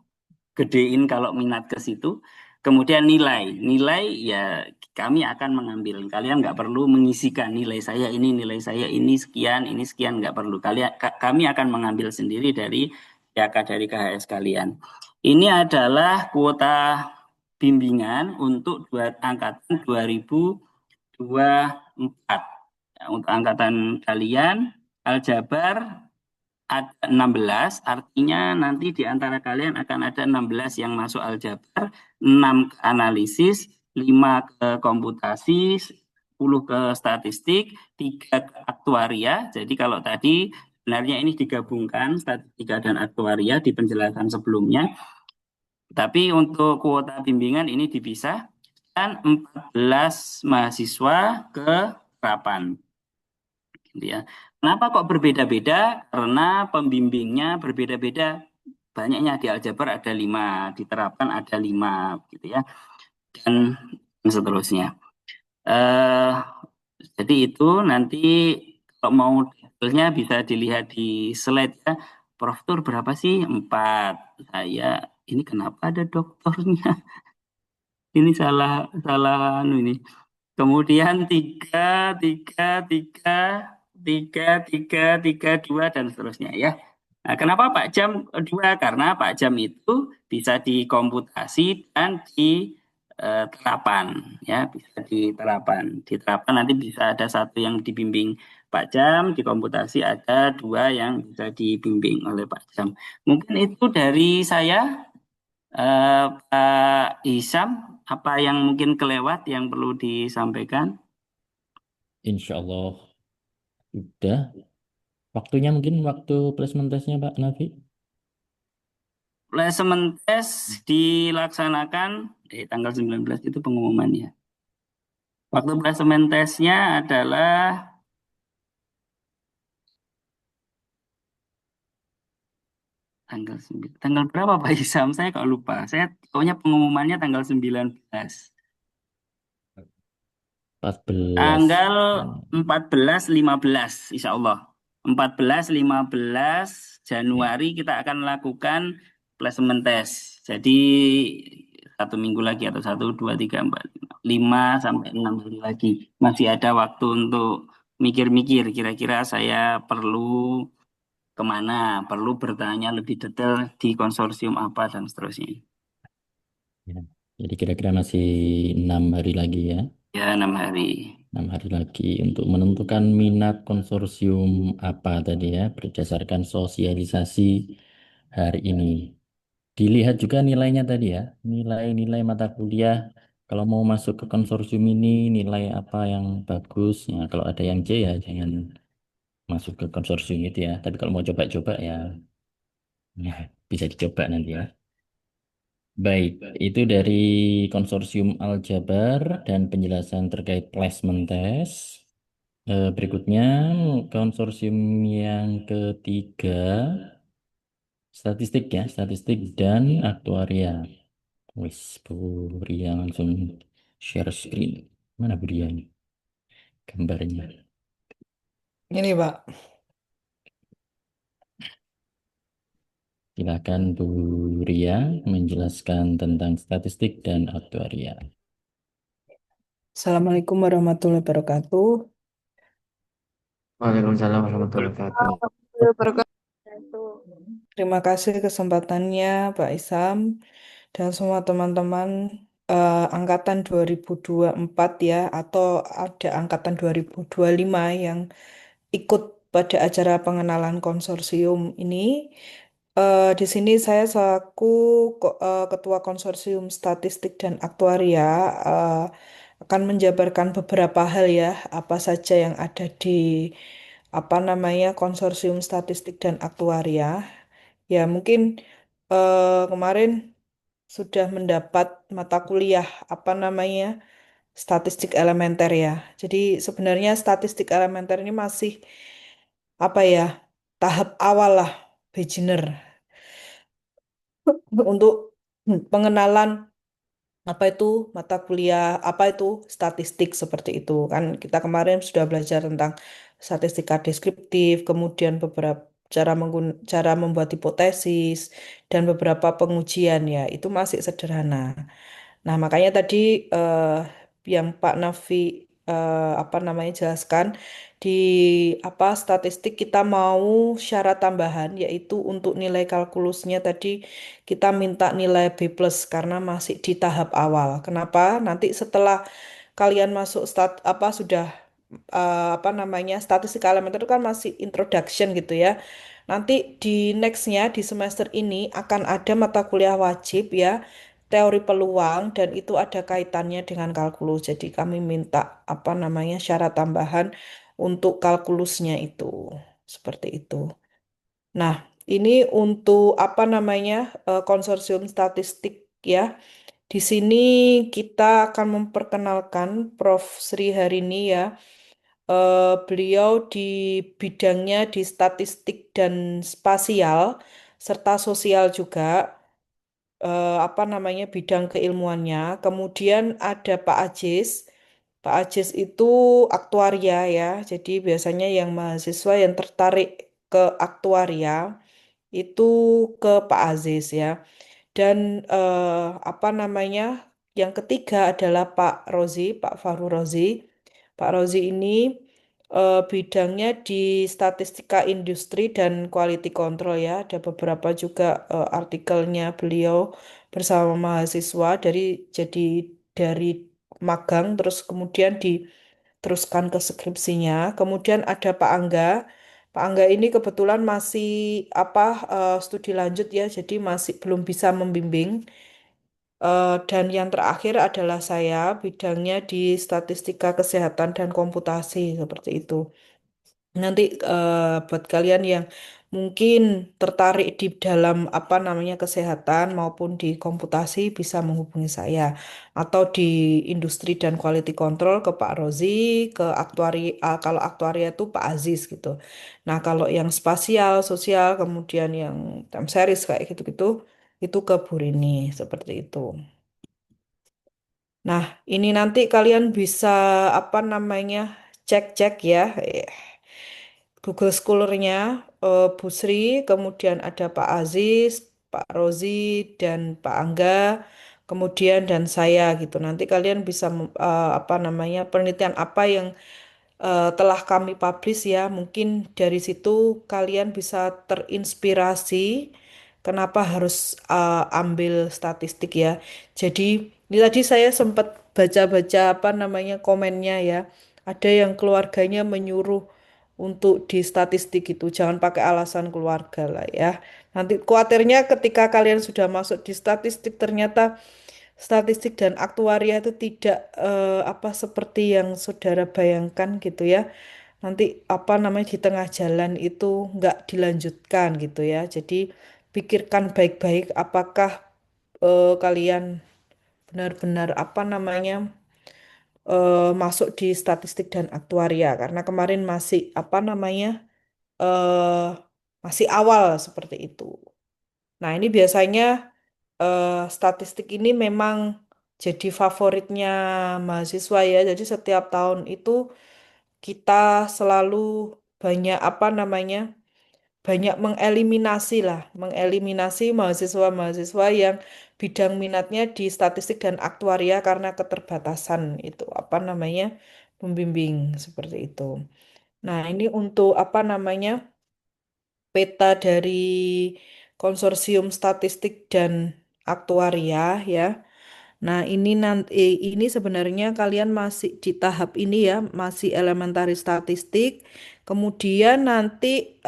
gedein kalau minat ke situ. Kemudian nilai ya kami akan mengambil. Kalian nggak perlu mengisikan nilai saya ini sekian, nggak perlu. Kami akan mengambil sendiri dari PAK dari KHS kalian. Ini adalah kuota bimbingan untuk angkatan 2024. Ya, untuk angkatan kalian, aljabar ada 16, artinya nanti di antara kalian akan ada 16 yang masuk aljabar, 6 ke analisis, 5 ke komputasi, 10 ke statistik, 3 ke aktuaria. Jadi kalau tadi sebenarnya ini digabungkan statistika dan aktuaria di penjelasan sebelumnya. Tapi untuk kuota bimbingan ini dipisah dan 14 mahasiswa ke terapan. Gitu ya. Kenapa kok berbeda-beda? Karena pembimbingnya berbeda-beda. Banyaknya di aljabar ada 5, di terapan ada 5, gitu ya. Dan seterusnya. Jadi itu nanti kalau mau detailnya bisa dilihat di slide ya. Prof Tur berapa sih? 4. Saya ini kenapa ada doktornya? Ini salah ini. Kemudian 3, 3, 3, 3, 3, 3, 2, dan seterusnya ya. Nah, kenapa Pak Jam 2? Karena Pak Jam itu bisa dikomputasi dan di terapan ya, bisa di terapan. Di terapan nanti bisa ada satu yang dibimbing Pak Jam, di komputasi ada 2 yang bisa dibimbing oleh Pak Jam. Mungkin itu dari saya. Pak Hisam, apa yang mungkin kelewat yang perlu disampaikan? Insya Allah sudah. Waktunya mungkin waktu placement testnya Pak Nafi. Placement test dilaksanakan tanggal 19 itu pengumumannya. Waktu placement testnya adalah tanggal berapa Pak Hisam? Saya kok lupa. Saya pokoknya pengumumannya tanggal 19. 14. Tanggal 14-15 insya Allah. 14-15 Januari kita akan melakukan placement test. Jadi 1 minggu lagi atau 1, 2, 3, 4, 5 sampai 6 hari lagi. Masih ada waktu untuk mikir-mikir kira-kira saya perlu kemana, perlu bertanya lebih detail di konsorsium apa dan seterusnya. Ya. Jadi kira-kira masih 6 hari lagi ya. Ya 6 hari. 6 hari lagi untuk menentukan minat konsorsium apa tadi ya, berdasarkan sosialisasi hari ini. Dilihat juga nilainya tadi ya, nilai-nilai mata kuliah. Kalau mau masuk ke konsorsium ini, nilai apa yang bagus. Ya, kalau ada yang C ya jangan masuk ke konsorsium itu ya. Tapi kalau mau coba-coba ya, ya bisa dicoba nanti ya. Baik, itu dari konsorsium Aljabar dan penjelasan terkait placement test. Berikutnya konsorsium yang ketiga, statistik ya, statistik dan aktuaria. Wis, Bu Ria langsung share screen. Mana Bu Ria ini? Gambarnya. Ini Pak. Silakan Bu Ria menjelaskan tentang statistik dan aktuaria. Assalamualaikum warahmatullahi wabarakatuh. Waalaikumsalam warahmatullahi wabarakatuh. Terima kasih kesempatannya Pak Isam dan semua teman-teman angkatan 2024 ya, atau ada angkatan 2025 yang ikut pada acara pengenalan konsorsium ini. Di sini saya selaku Ketua Konsorsium Statistik dan Aktuaria akan menjabarkan beberapa hal ya, apa saja yang ada di Konsorsium Statistik dan Aktuaria. Ya, mungkin kemarin sudah mendapat mata kuliah statistik elementer ya. Jadi sebenarnya statistik elementer ini masih tahap awal lah, beginner untuk pengenalan mata kuliah apa itu statistik seperti itu kan. Kita kemarin sudah belajar tentang statistika deskriptif, kemudian beberapa cara membuat hipotesis dan beberapa pengujian ya, itu masih sederhana. Nah, makanya tadi yang Pak Nafi apa namanya jelaskan di apa statistik kita mau syarat tambahan yaitu untuk nilai kalkulusnya tadi kita minta nilai B+ karena masih di tahap awal. Kenapa? Nanti setelah kalian masuk apa sudah apa namanya statistik elementer itu kan masih introduction gitu ya. Nanti di nextnya di semester ini akan ada mata kuliah wajib ya teori peluang dan itu ada kaitannya dengan kalkulus. Jadi kami minta apa namanya syarat tambahan untuk kalkulusnya itu seperti itu. Nah, ini untuk apa namanya konsorsium statistik ya. Di sini kita akan memperkenalkan Prof. Sri hari ini ya. Beliau di bidangnya di statistik dan spasial serta sosial juga apa namanya bidang keilmuannya. Kemudian ada Pak Ajis. Pak Ajis itu aktuaria ya. Jadi biasanya yang mahasiswa yang tertarik ke aktuaria itu ke Pak Aziz ya. Dan apa namanya? Yang ketiga adalah Pak Rozi, Pak Fahru Rozi. Pak Rozi ini bidangnya di statistika industri dan quality control ya. Ada beberapa juga artikelnya beliau bersama mahasiswa jadi dari magang terus kemudian diteruskan ke skripsinya. Kemudian ada Pak Angga. Pak Angga ini kebetulan masih apa studi lanjut ya, jadi masih belum bisa membimbing. Dan yang terakhir adalah saya, bidangnya di statistika kesehatan dan komputasi seperti itu. Nanti buat kalian yang mungkin tertarik di dalam apa namanya kesehatan maupun di komputasi bisa menghubungi saya atau di industri dan quality control ke Pak Rozi, ke kalau aktuaria itu Pak Aziz gitu. Nah, kalau yang spasial, sosial, kemudian yang time series kayak gitu-gitu itu ke Bu Rini seperti itu. Nah, ini nanti kalian bisa apa namanya cek-cek ya. Google Scholar-nya Bu Sri, kemudian ada Pak Aziz, Pak Rozi, dan Pak Angga, kemudian dan saya gitu. Nanti kalian bisa apa namanya penelitian apa yang telah kami publish ya. Mungkin dari situ kalian bisa terinspirasi kenapa harus ambil statistik ya. Jadi ini tadi saya sempat baca-baca apa namanya komennya ya. Ada yang keluarganya menyuruh untuk di statistik itu jangan pakai alasan keluarga lah ya. Nanti khawatirnya ketika kalian sudah masuk di statistik ternyata statistik dan aktuaria itu tidak apa seperti yang saudara bayangkan gitu ya. Nanti apa namanya di tengah jalan itu nggak dilanjutkan gitu ya. Jadi pikirkan baik-baik apakah kalian benar-benar apa namanya masuk di statistik dan aktuaria karena kemarin masih apa namanya eh masih awal seperti itu. Nah, ini biasanya statistik ini memang jadi favoritnya mahasiswa ya. Jadi setiap tahun itu kita selalu banyak apa namanya banyak mengeliminasi lah, mengeliminasi mahasiswa-mahasiswa yang bidang minatnya di statistik dan aktuaria karena keterbatasan itu apa namanya pembimbing seperti itu. Nah, ini untuk apa namanya peta dari konsorsium statistik dan aktuaria ya. Nah, ini sebenarnya kalian masih di tahap ini ya, masih elementari statistik. Kemudian nanti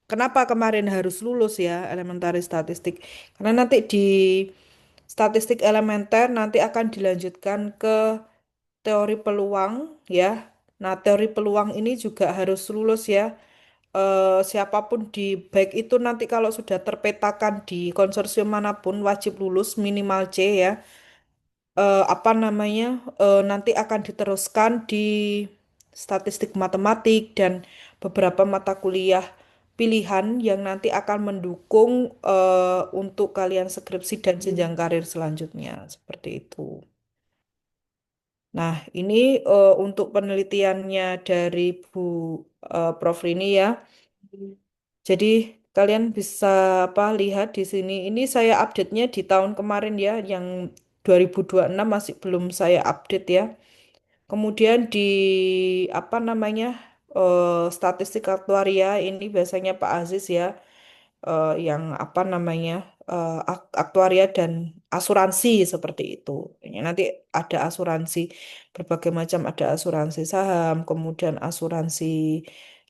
kenapa kemarin harus lulus ya elementari statistik? Karena nanti di statistik elementer nanti akan dilanjutkan ke teori peluang ya. Nah, teori peluang ini juga harus lulus ya. Siapapun di baik itu nanti kalau sudah terpetakan di konsorsium manapun wajib lulus minimal C ya. Apa namanya nanti akan diteruskan di statistik matematik dan beberapa mata kuliah pilihan yang nanti akan mendukung untuk kalian skripsi dan jenjang karir selanjutnya seperti itu. Nah, ini untuk penelitiannya dari Bu Prof Rini ya. Jadi kalian bisa apa lihat di sini. Ini saya update-nya di tahun kemarin ya, yang 2026 masih belum saya update ya. Kemudian di apa namanya statistik aktuaria ini biasanya Pak Aziz ya yang apa namanya aktuaria dan asuransi seperti itu. Ini nanti ada asuransi berbagai macam, ada asuransi saham, kemudian asuransi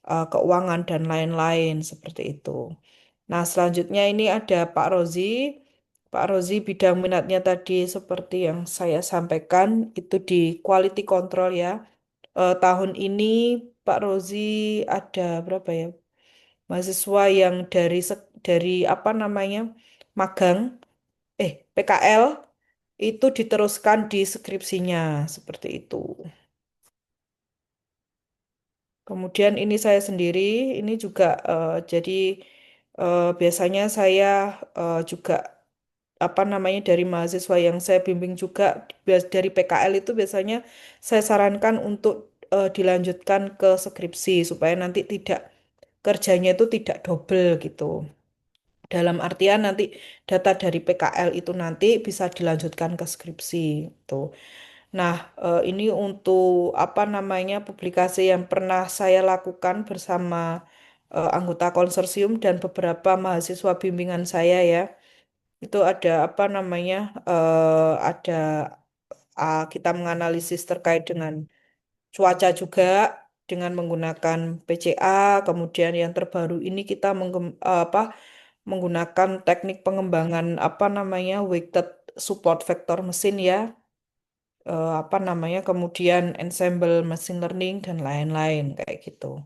keuangan dan lain-lain seperti itu. Nah, selanjutnya ini ada Pak Rozi. Pak Rozi bidang minatnya tadi seperti yang saya sampaikan itu di quality control ya. Tahun ini Pak Rozi ada berapa ya? Mahasiswa yang dari apa namanya? Magang PKL itu diteruskan di skripsinya seperti itu. Kemudian ini saya sendiri, ini juga jadi biasanya saya juga apa namanya dari mahasiswa yang saya bimbing juga dari PKL itu biasanya saya sarankan untuk dilanjutkan ke skripsi supaya nanti tidak kerjanya itu tidak double gitu. Dalam artian nanti data dari PKL itu nanti bisa dilanjutkan ke skripsi gitu. Nah, ini untuk apa namanya publikasi yang pernah saya lakukan bersama anggota konsorsium dan beberapa mahasiswa bimbingan saya ya. Itu ada apa namanya? Ada kita menganalisis terkait dengan cuaca juga dengan menggunakan PCA. Kemudian yang terbaru ini kita menggunakan teknik pengembangan apa namanya? Weighted support vector mesin ya apa namanya, kemudian ensemble machine learning dan lain-lain kayak gitu.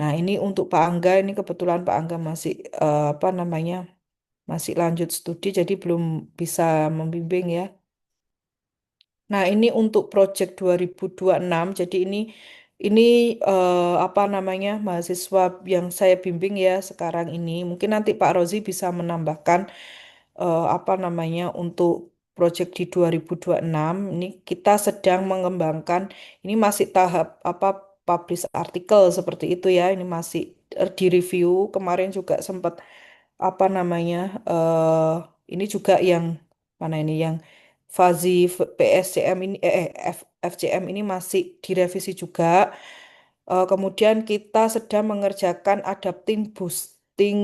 Nah, ini untuk Pak Angga ini kebetulan Pak Angga masih apa namanya masih lanjut studi jadi belum bisa membimbing ya. Nah, ini untuk project 2026. Jadi ini apa namanya mahasiswa yang saya bimbing ya sekarang ini. Mungkin nanti Pak Rozi bisa menambahkan apa namanya untuk proyek di 2026 ini kita sedang mengembangkan ini masih tahap apa publish artikel seperti itu ya ini masih direview kemarin juga sempat apa namanya ini juga yang mana ini yang Fazi PSCM ini FCM ini masih direvisi juga. Kemudian kita sedang mengerjakan adapting boosting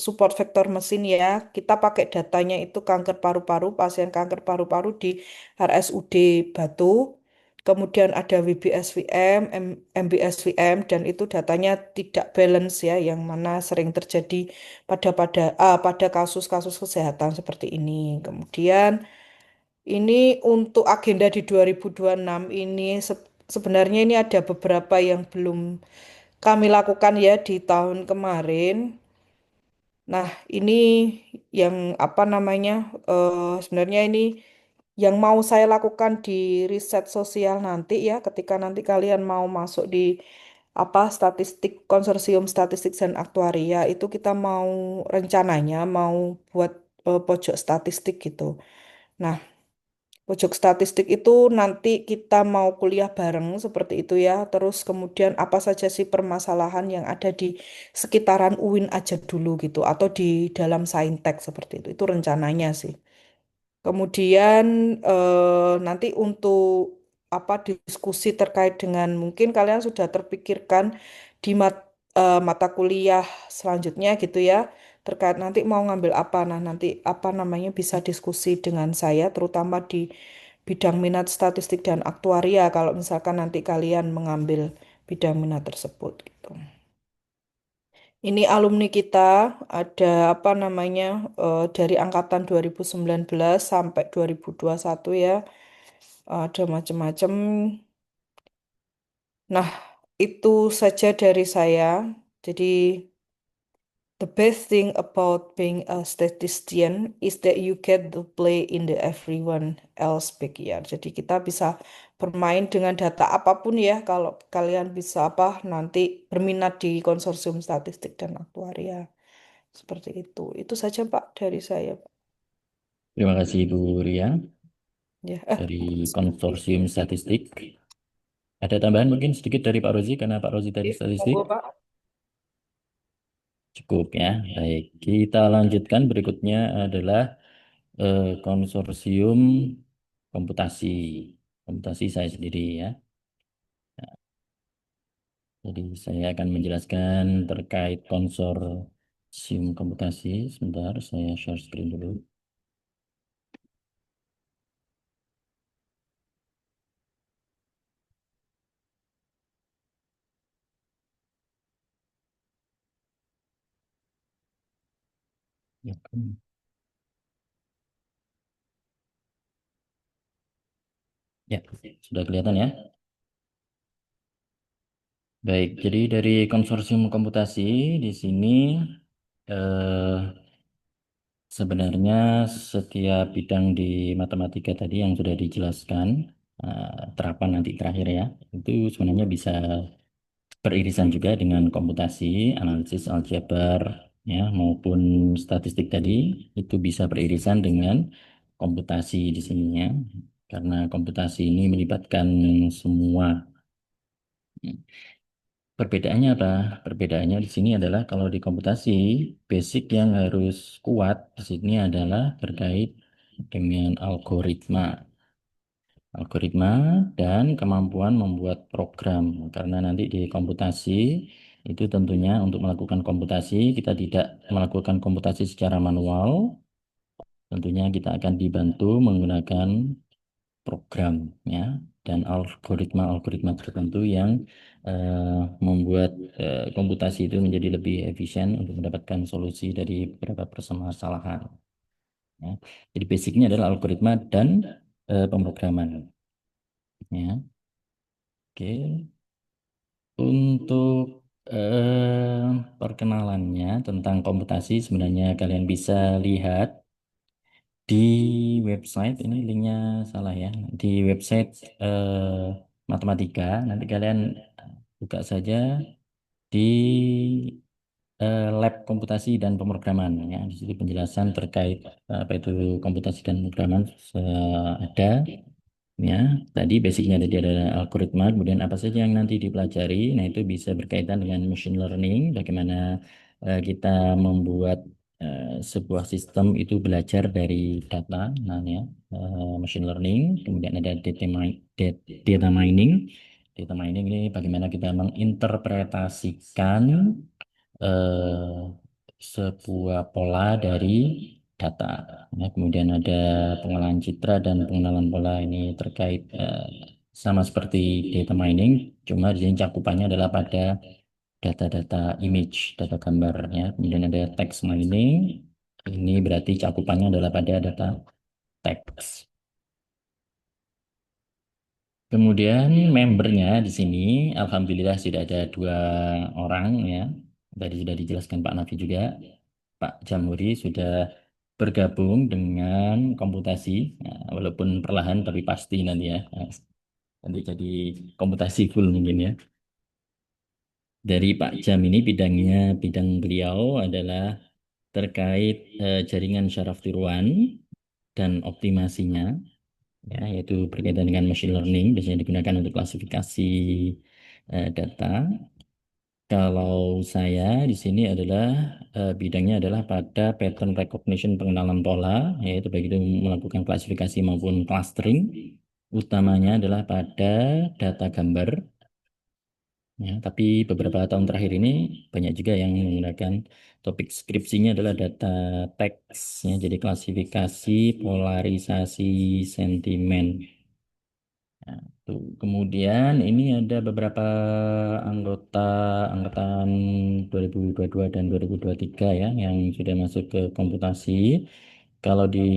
support vector mesin ya. Kita pakai datanya itu kanker paru-paru, pasien kanker paru-paru di RSUD Batu. Kemudian ada WBSVM, MBSVM dan itu datanya tidak balance ya, yang mana sering terjadi pada kasus-kasus kesehatan seperti ini. Kemudian ini untuk agenda di 2026 ini sebenarnya ini ada beberapa yang belum kami lakukan ya di tahun kemarin. Nah, ini yang apa namanya? Sebenarnya ini yang mau saya lakukan di riset sosial nanti ya, ketika nanti kalian mau masuk di apa statistik konsorsium statistik dan aktuaria itu kita mau rencananya mau buat pojok statistik gitu. Nah, pojok statistik itu nanti kita mau kuliah bareng seperti itu ya. Terus kemudian apa saja sih permasalahan yang ada di sekitaran UIN aja dulu gitu atau di dalam saintek seperti itu. Itu rencananya sih. Kemudian nanti untuk apa diskusi terkait dengan mungkin kalian sudah terpikirkan di mata kuliah selanjutnya gitu ya terkait nanti mau ngambil apa. Nah, nanti apa namanya bisa diskusi dengan saya terutama di bidang minat statistik dan aktuaria kalau misalkan nanti kalian mengambil bidang minat tersebut gitu. Ini alumni kita ada apa namanya dari angkatan 2019 sampai 2021 ya. Ada macam-macam. Nah, itu saja dari saya. Jadi the best thing about being a statistician is that you get to play in the everyone else backyard. Jadi kita bisa bermain dengan data apapun ya kalau kalian bisa apa nanti berminat di konsorsium statistik dan aktuaria. Seperti itu. Itu saja Pak dari saya, Pak. Terima kasih Ibu Ria Ya, dari Konsorsium Statistik. Ada tambahan mungkin sedikit dari Pak Rozi karena Pak Rozi tadi statistik. monggo, Pak. Cukup ya. Baik, kita lanjutkan berikutnya adalah konsorsium komputasi. Komputasi saya sendiri ya. Jadi saya akan menjelaskan terkait konsorsium komputasi. Sebentar, saya share screen dulu. Ya, ya, sudah kelihatan ya. Baik, jadi dari konsorsium komputasi di sini eh, sebenarnya setiap bidang di matematika tadi yang sudah dijelaskan, terapan nanti terakhir ya, itu sebenarnya bisa beririsan juga dengan komputasi, analisis aljabar, ya, maupun statistik tadi, itu bisa beririsan dengan komputasi di sininya, karena komputasi ini melibatkan semua. Perbedaannya apa? Perbedaannya di sini adalah kalau di komputasi, basic yang harus kuat di sini adalah terkait dengan algoritma. Algoritma dan kemampuan membuat program. Karena nanti di komputasi itu tentunya untuk melakukan komputasi, kita tidak melakukan komputasi secara manual. Tentunya kita akan dibantu menggunakan program ya dan algoritma-algoritma tertentu yang membuat komputasi itu menjadi lebih efisien untuk mendapatkan solusi dari beberapa permasalahan. Ya. Jadi basicnya adalah algoritma dan pemrograman. Ya, oke. Untuk perkenalannya tentang komputasi sebenarnya kalian bisa lihat di website, ini linknya salah ya, di website matematika. Nanti kalian buka saja di lab komputasi dan pemrograman ya. Di situ penjelasan terkait apa itu komputasi dan pemrograman ada. Ya, tadi basicnya tadi ada algoritma, kemudian apa saja yang nanti dipelajari. Nah, itu bisa berkaitan dengan machine learning, bagaimana kita membuat sebuah sistem itu belajar dari data, nah ya, machine learning, kemudian ada data mining. Data mining ini bagaimana kita menginterpretasikan eh, sebuah pola dari data. Ya, kemudian ada pengolahan citra dan pengenalan pola ini terkait sama seperti data mining, cuma di sini cakupannya adalah pada data-data image, data gambar ya. Kemudian ada text mining, ini berarti cakupannya adalah pada data teks. Kemudian membernya di sini, alhamdulillah sudah ada 2 orang ya. Tadi sudah dijelaskan Pak Nafi juga. Pak Jamhuri sudah bergabung dengan komputasi, nah, walaupun perlahan tapi pasti nanti ya. Nah, nanti jadi komputasi full mungkin ya. Dari Pak Jam ini bidang beliau adalah terkait jaringan syaraf tiruan dan optimasinya, ya, yaitu berkaitan dengan machine learning, biasanya digunakan untuk klasifikasi data. Kalau saya di sini adalah bidangnya adalah pada pattern recognition, pengenalan pola, yaitu baik itu melakukan klasifikasi maupun clustering. Utamanya adalah pada data gambar. Ya, tapi beberapa tahun terakhir ini banyak juga yang menggunakan topik skripsinya adalah data teks, ya, jadi klasifikasi, polarisasi, sentimen. Nah, tuh. Kemudian ini ada beberapa anggota angkatan 2022 dan 2023 ya yang sudah masuk ke komputasi. Kalau di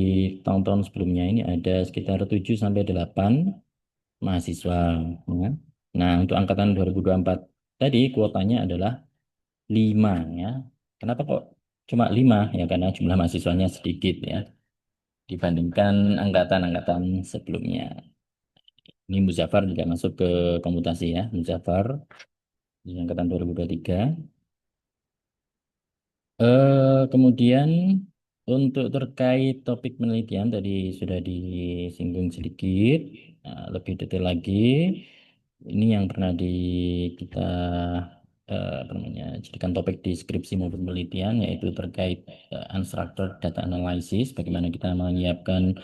tahun-tahun sebelumnya ini ada sekitar 7 sampai 8 mahasiswa ya. Nah, untuk angkatan 2024 tadi kuotanya adalah 5 ya. Kenapa kok cuma 5? Ya karena jumlah mahasiswanya sedikit ya dibandingkan angkatan-angkatan sebelumnya. Ini Muzaffar juga masuk ke komputasi ya, Muzaffar di angkatan 2023. Kemudian untuk terkait topik penelitian tadi sudah disinggung sedikit. Nah, lebih detail lagi, ini yang pernah kita apa namanya, jadikan topik di skripsi maupun penelitian, yaitu terkait unstructured data analysis, bagaimana kita menyiapkan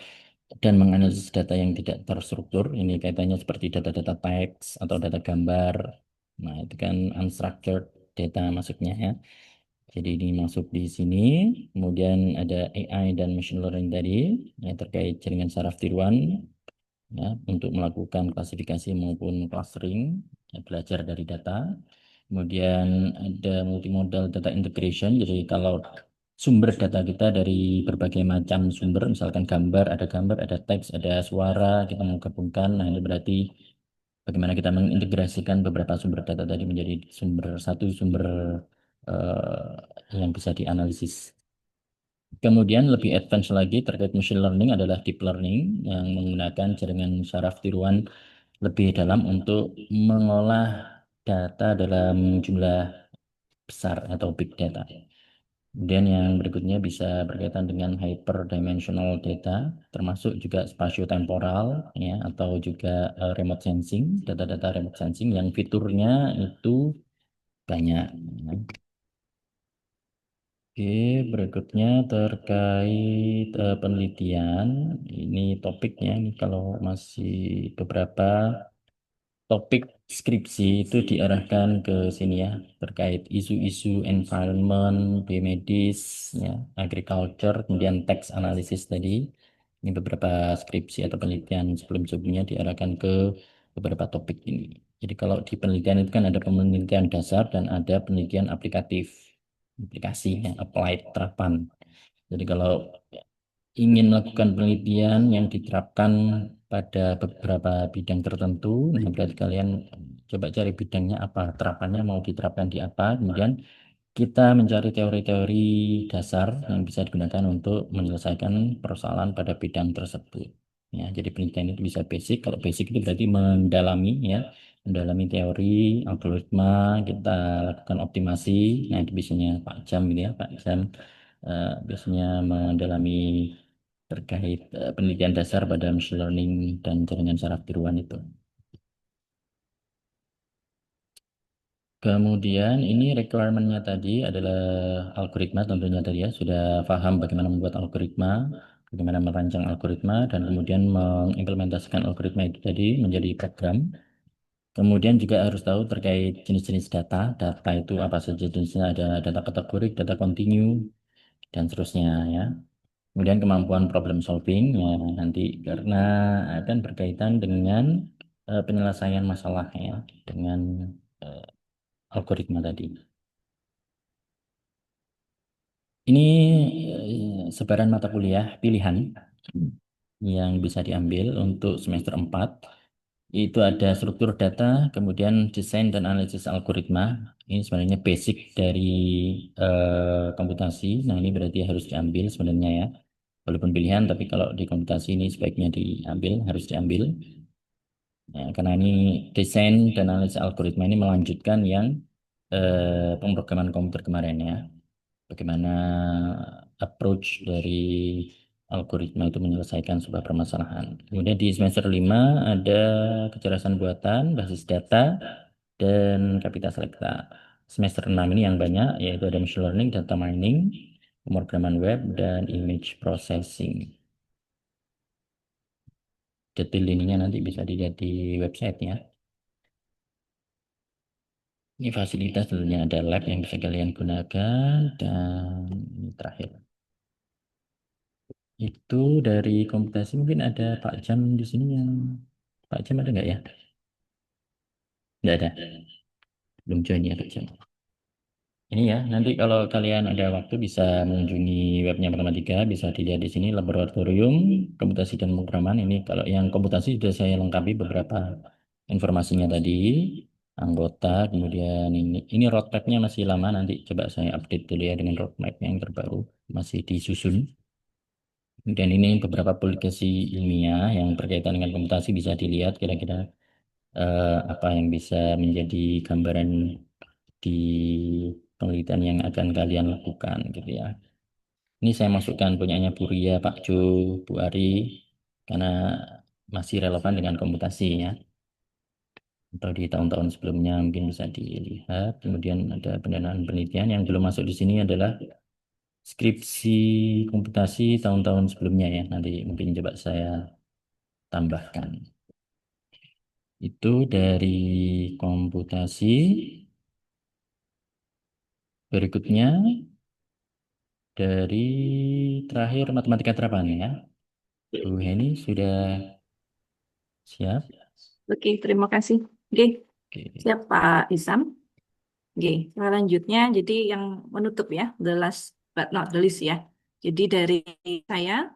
dan menganalisis data yang tidak terstruktur. Ini kaitannya seperti data-data teks atau data gambar. Nah, itu kan unstructured data masuknya ya. Jadi ini masuk di sini. Kemudian ada AI dan machine learning tadi yang terkait jaringan saraf tiruan ya, untuk melakukan klasifikasi maupun clustering, ya, belajar dari data. Kemudian ada multimodal data integration. Jadi kalau sumber data kita dari berbagai macam sumber, misalkan gambar, ada teks, ada suara, kita mau gabungkan. Nah, ini berarti bagaimana kita mengintegrasikan beberapa sumber data tadi menjadi satu sumber yang bisa dianalisis. Kemudian lebih advance lagi terkait machine learning adalah deep learning yang menggunakan jaringan saraf tiruan lebih dalam untuk mengolah data dalam jumlah besar atau big data. Kemudian yang berikutnya bisa berkaitan dengan hyperdimensional data, termasuk juga spatiotemporal ya, atau juga remote sensing, data-data remote sensing yang fiturnya itu banyak. Oke, berikutnya terkait penelitian. Ini topiknya, ini kalau masih beberapa topik skripsi itu diarahkan ke sini ya, terkait isu-isu environment, biomedis, ya, agriculture, kemudian text analysis tadi. Ini beberapa skripsi atau penelitian sebelum-sebelumnya diarahkan ke beberapa topik ini. Jadi kalau di penelitian itu kan ada penelitian dasar dan ada penelitian aplikatif, aplikasi, ya, applied, terapan. Jadi kalau ingin melakukan penelitian yang diterapkan pada beberapa bidang tertentu, nah berarti kalian coba cari bidangnya apa, terapannya mau diterapkan di apa, kemudian kita mencari teori-teori dasar yang bisa digunakan untuk menyelesaikan persoalan pada bidang tersebut. Ya, jadi penelitian itu bisa basic. Kalau basic itu berarti mendalami ya, mendalami teori, algoritma, kita lakukan optimasi. Nah, itu biasanya Pak Jam gitu ya, Pak Jam biasanya mendalami terkait penelitian dasar pada machine learning dan jaringan saraf tiruan itu. Kemudian ini requirement-nya tadi adalah algoritma tentunya tadi ya, sudah paham bagaimana membuat algoritma, bagaimana merancang algoritma, dan kemudian mengimplementasikan algoritma itu tadi menjadi program. Kemudian juga harus tahu terkait jenis-jenis data, data itu apa saja jenisnya, ada data kategorik, data kontinu, dan seterusnya ya. Kemudian kemampuan problem solving ya nanti karena akan berkaitan dengan penyelesaian masalah ya dengan algoritma tadi. Ini sebaran mata kuliah pilihan yang bisa diambil untuk semester 4. Itu ada struktur data, kemudian desain dan analisis algoritma. Ini sebenarnya basic dari komputasi. Nah, ini berarti harus diambil sebenarnya ya. Walaupun pilihan, tapi kalau di komputasi ini sebaiknya diambil, harus diambil. Ya, karena ini desain dan analisis algoritma ini melanjutkan yang pemrograman komputer kemarin ya. Bagaimana approach dari algoritma itu menyelesaikan sebuah permasalahan. Kemudian di semester 5 ada kecerdasan buatan, basis data, dan Kapita Selekta. Semester 6 ini yang banyak, yaitu ada machine learning, data mining, pemrograman web, dan image processing. Detail ininya nanti bisa dilihat di website-nya. Ini fasilitas tentunya ada lab yang bisa kalian gunakan, dan ini terakhir. Itu dari komputasi mungkin ada Pak Jam di sini yang Pak Jam ada nggak ya? Nggak ada. Belum join ya Pak Jam. Ini ya, nanti kalau kalian ada waktu bisa mengunjungi webnya Matematika, bisa dilihat di sini laboratorium komputasi dan pemrograman. Ini kalau yang komputasi sudah saya lengkapi beberapa informasinya tadi, anggota, kemudian ini roadmapnya masih lama, nanti coba saya update dulu ya dengan roadmap yang terbaru, masih disusun. Dan ini beberapa publikasi ilmiah yang berkaitan dengan komputasi bisa dilihat kira-kira apa yang bisa menjadi gambaran di penelitian yang akan kalian lakukan gitu ya. Ini saya masukkan punyanya Bu Ria, Pak Jo, Bu Ari karena masih relevan dengan komputasi ya. atau di tahun-tahun sebelumnya mungkin bisa dilihat. Kemudian ada pendanaan penelitian yang belum masuk di sini adalah skripsi komputasi tahun-tahun sebelumnya ya. Nanti mungkin coba saya tambahkan. Itu dari komputasi. Berikutnya dari terakhir matematika terapan ya. Bu Heni sudah siap? Oke, terima kasih. Oke, Oke. siap Pak Isam. Oke, selanjutnya jadi yang menutup ya, the last but not the least ya. Jadi dari saya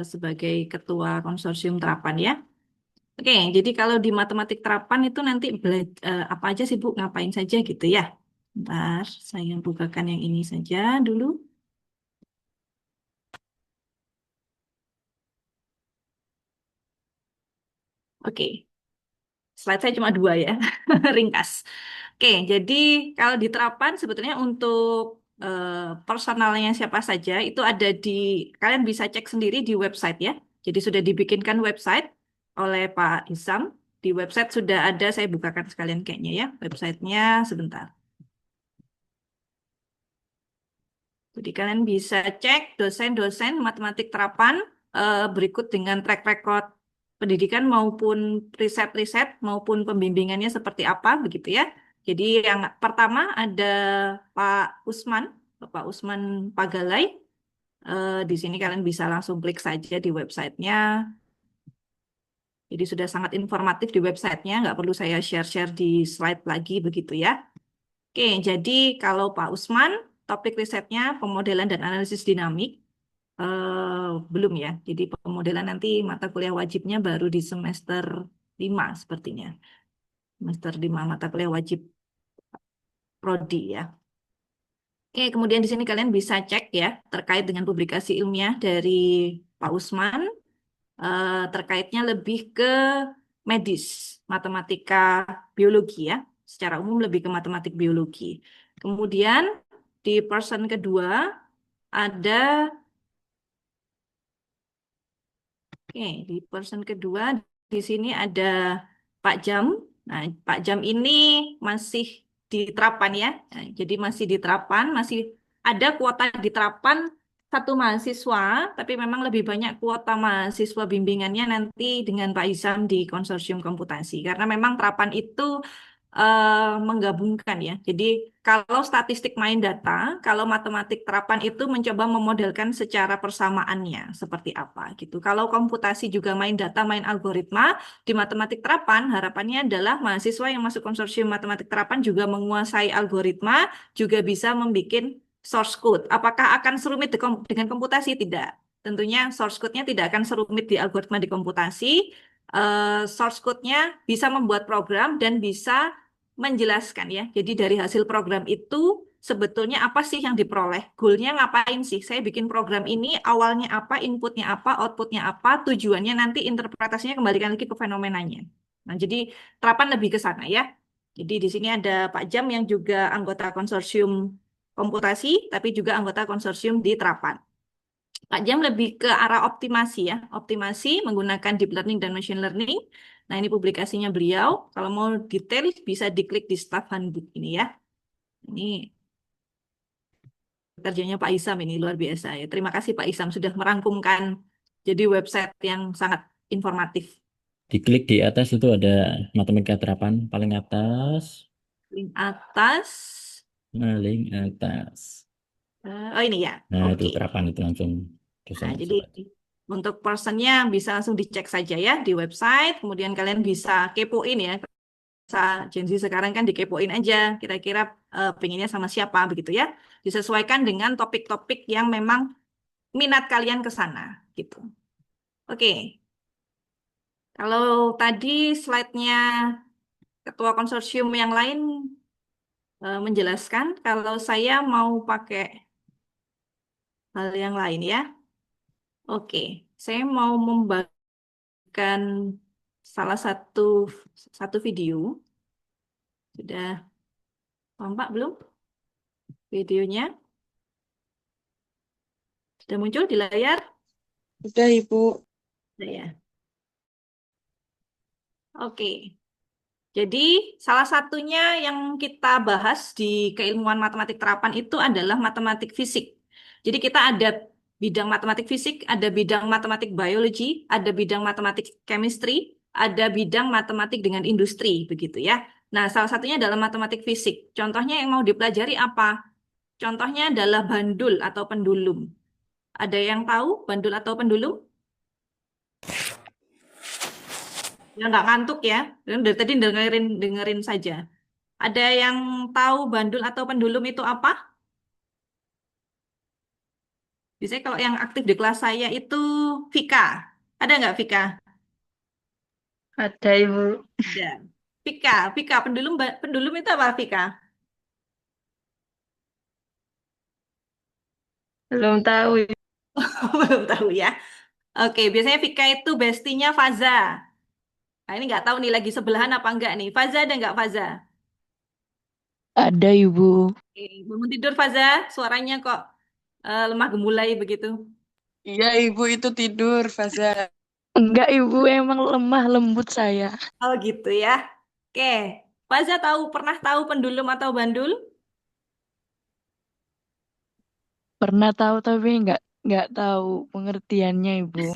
sebagai ketua konsorsium terapan ya. Oke, jadi kalau di matematik terapan itu nanti apa aja sih Bu, ngapain saja gitu ya. Ntar saya bukakan yang ini saja dulu. Oke, slide saya cuma 2 ya, ringkas. Oke, jadi kalau di terapan sebetulnya untuk personalnya siapa saja itu ada kalian bisa cek sendiri di website ya. Jadi sudah dibikinkan website oleh Pak Isam. Di website sudah ada, saya bukakan sekalian kayaknya ya, websitenya sebentar. Jadi kalian bisa cek dosen-dosen matematik terapan berikut dengan track record pendidikan maupun riset-riset maupun pembimbingannya seperti apa begitu ya. Jadi yang pertama ada Pak Usman, Bapak Usman Pagalai. Di sini kalian bisa langsung klik saja di websitenya. Jadi sudah sangat informatif di websitenya, nggak perlu saya share-share di slide lagi begitu ya. Oke, jadi kalau Pak Usman, topik risetnya pemodelan dan analisis dinamik. Belum ya, jadi pemodelan nanti mata kuliah wajibnya baru di semester 5 sepertinya. Semester 5 mata kuliah wajib prodi ya. Oke, kemudian di sini kalian bisa cek ya terkait dengan publikasi ilmiah dari Pak Usman. Terkaitnya lebih ke medis, matematika, biologi ya. Secara umum lebih ke matematik biologi. Kemudian di person kedua ada, oke, di person kedua di sini ada Pak Jam. Nah, Pak Jam ini masih di terapan ya. Nah, jadi masih di terapan, masih ada kuota di terapan 1 mahasiswa, tapi memang lebih banyak kuota mahasiswa bimbingannya nanti dengan Pak Isam di konsorsium komputasi. Karena memang terapan itu menggabungkan ya. Jadi kalau statistik main data, kalau matematik terapan itu mencoba memodelkan secara persamaannya seperti apa gitu. Kalau komputasi juga main data, main algoritma, di matematik terapan harapannya adalah mahasiswa yang masuk konsorsium matematik terapan juga menguasai algoritma, juga bisa membuat source code. Apakah akan serumit dengan komputasi? Tidak. Tentunya source code-nya tidak akan serumit di algoritma di komputasi. Source code-nya bisa membuat program dan bisa menjelaskan ya. Jadi dari hasil program itu sebetulnya apa sih yang diperoleh? Goalnya ngapain sih? Saya bikin program ini awalnya apa, inputnya apa, outputnya apa, tujuannya nanti interpretasinya kembalikan lagi ke fenomenanya. Nah, jadi terapan lebih ke sana ya. Jadi di sini ada Pak Jam yang juga anggota konsorsium komputasi, tapi juga anggota konsorsium di terapan. Pak Jam lebih ke arah optimasi ya. Optimasi menggunakan deep learning dan machine learning. Nah, ini publikasinya beliau. Kalau mau detail bisa diklik di staff handbook ini ya. Ini kerjanya Pak Isam ini luar biasa ya. Terima kasih Pak Isam sudah merangkumkan jadi website yang sangat informatif. Diklik di atas itu ada matematika terapan paling atas. Link atas. Paling atas. Oh ini ya. Nah, itu Oke. terapan itu langsung dosen Nah, jadi masuk. untuk personnya bisa langsung dicek saja ya di website. Kemudian kalian bisa kepoin ya. Gen Z sekarang kan dikepoin aja. Kira-kira pengennya sama siapa begitu ya. Disesuaikan dengan topik-topik yang memang minat kalian ke sana gitu. Oke. Kalau tadi slide-nya ketua konsorsium yang lain menjelaskan, kalau saya mau pakai hal yang lain ya. Oke, saya mau membagikan salah satu video. Sudah tampak belum videonya? Sudah muncul di layar? Sudah, Ibu. Sudah ya. Oke. Jadi, salah satunya yang kita bahas di keilmuan matematik terapan itu adalah matematik fisik. Jadi, kita ada bidang matematik fisik, ada bidang matematik biologi, ada bidang matematik chemistry, ada bidang matematik dengan industri, begitu ya. Nah, salah satunya adalah matematik fisik. Contohnya yang mau dipelajari apa? Contohnya adalah bandul atau pendulum. Ada yang tahu bandul atau pendulum? Yang nggak ngantuk ya. Dari tadi dengerin dengerin saja. Ada yang tahu bandul atau pendulum itu apa? Biasanya kalau yang aktif di kelas saya itu Vika. Ada nggak Vika? Ada Ibu, Ada. Vika, Vika, pendulum pendulum itu apa Vika? belum tahu. Belum tahu ya. Oke, biasanya Vika itu bestinya Faza. Nah, ini nggak tahu nih lagi sebelahan apa enggak nih. Faza ada nggak Faza? Ada Ibu. Oke, bangun tidur Faza, suaranya kok lemah gemulai begitu. Iya, Ibu itu tidur, Faza. Enggak Ibu, emang lemah lembut saya. Oh gitu ya. Oke, Faza pernah tahu pendulum atau bandul? Pernah tahu tapi enggak tahu pengertiannya Ibu.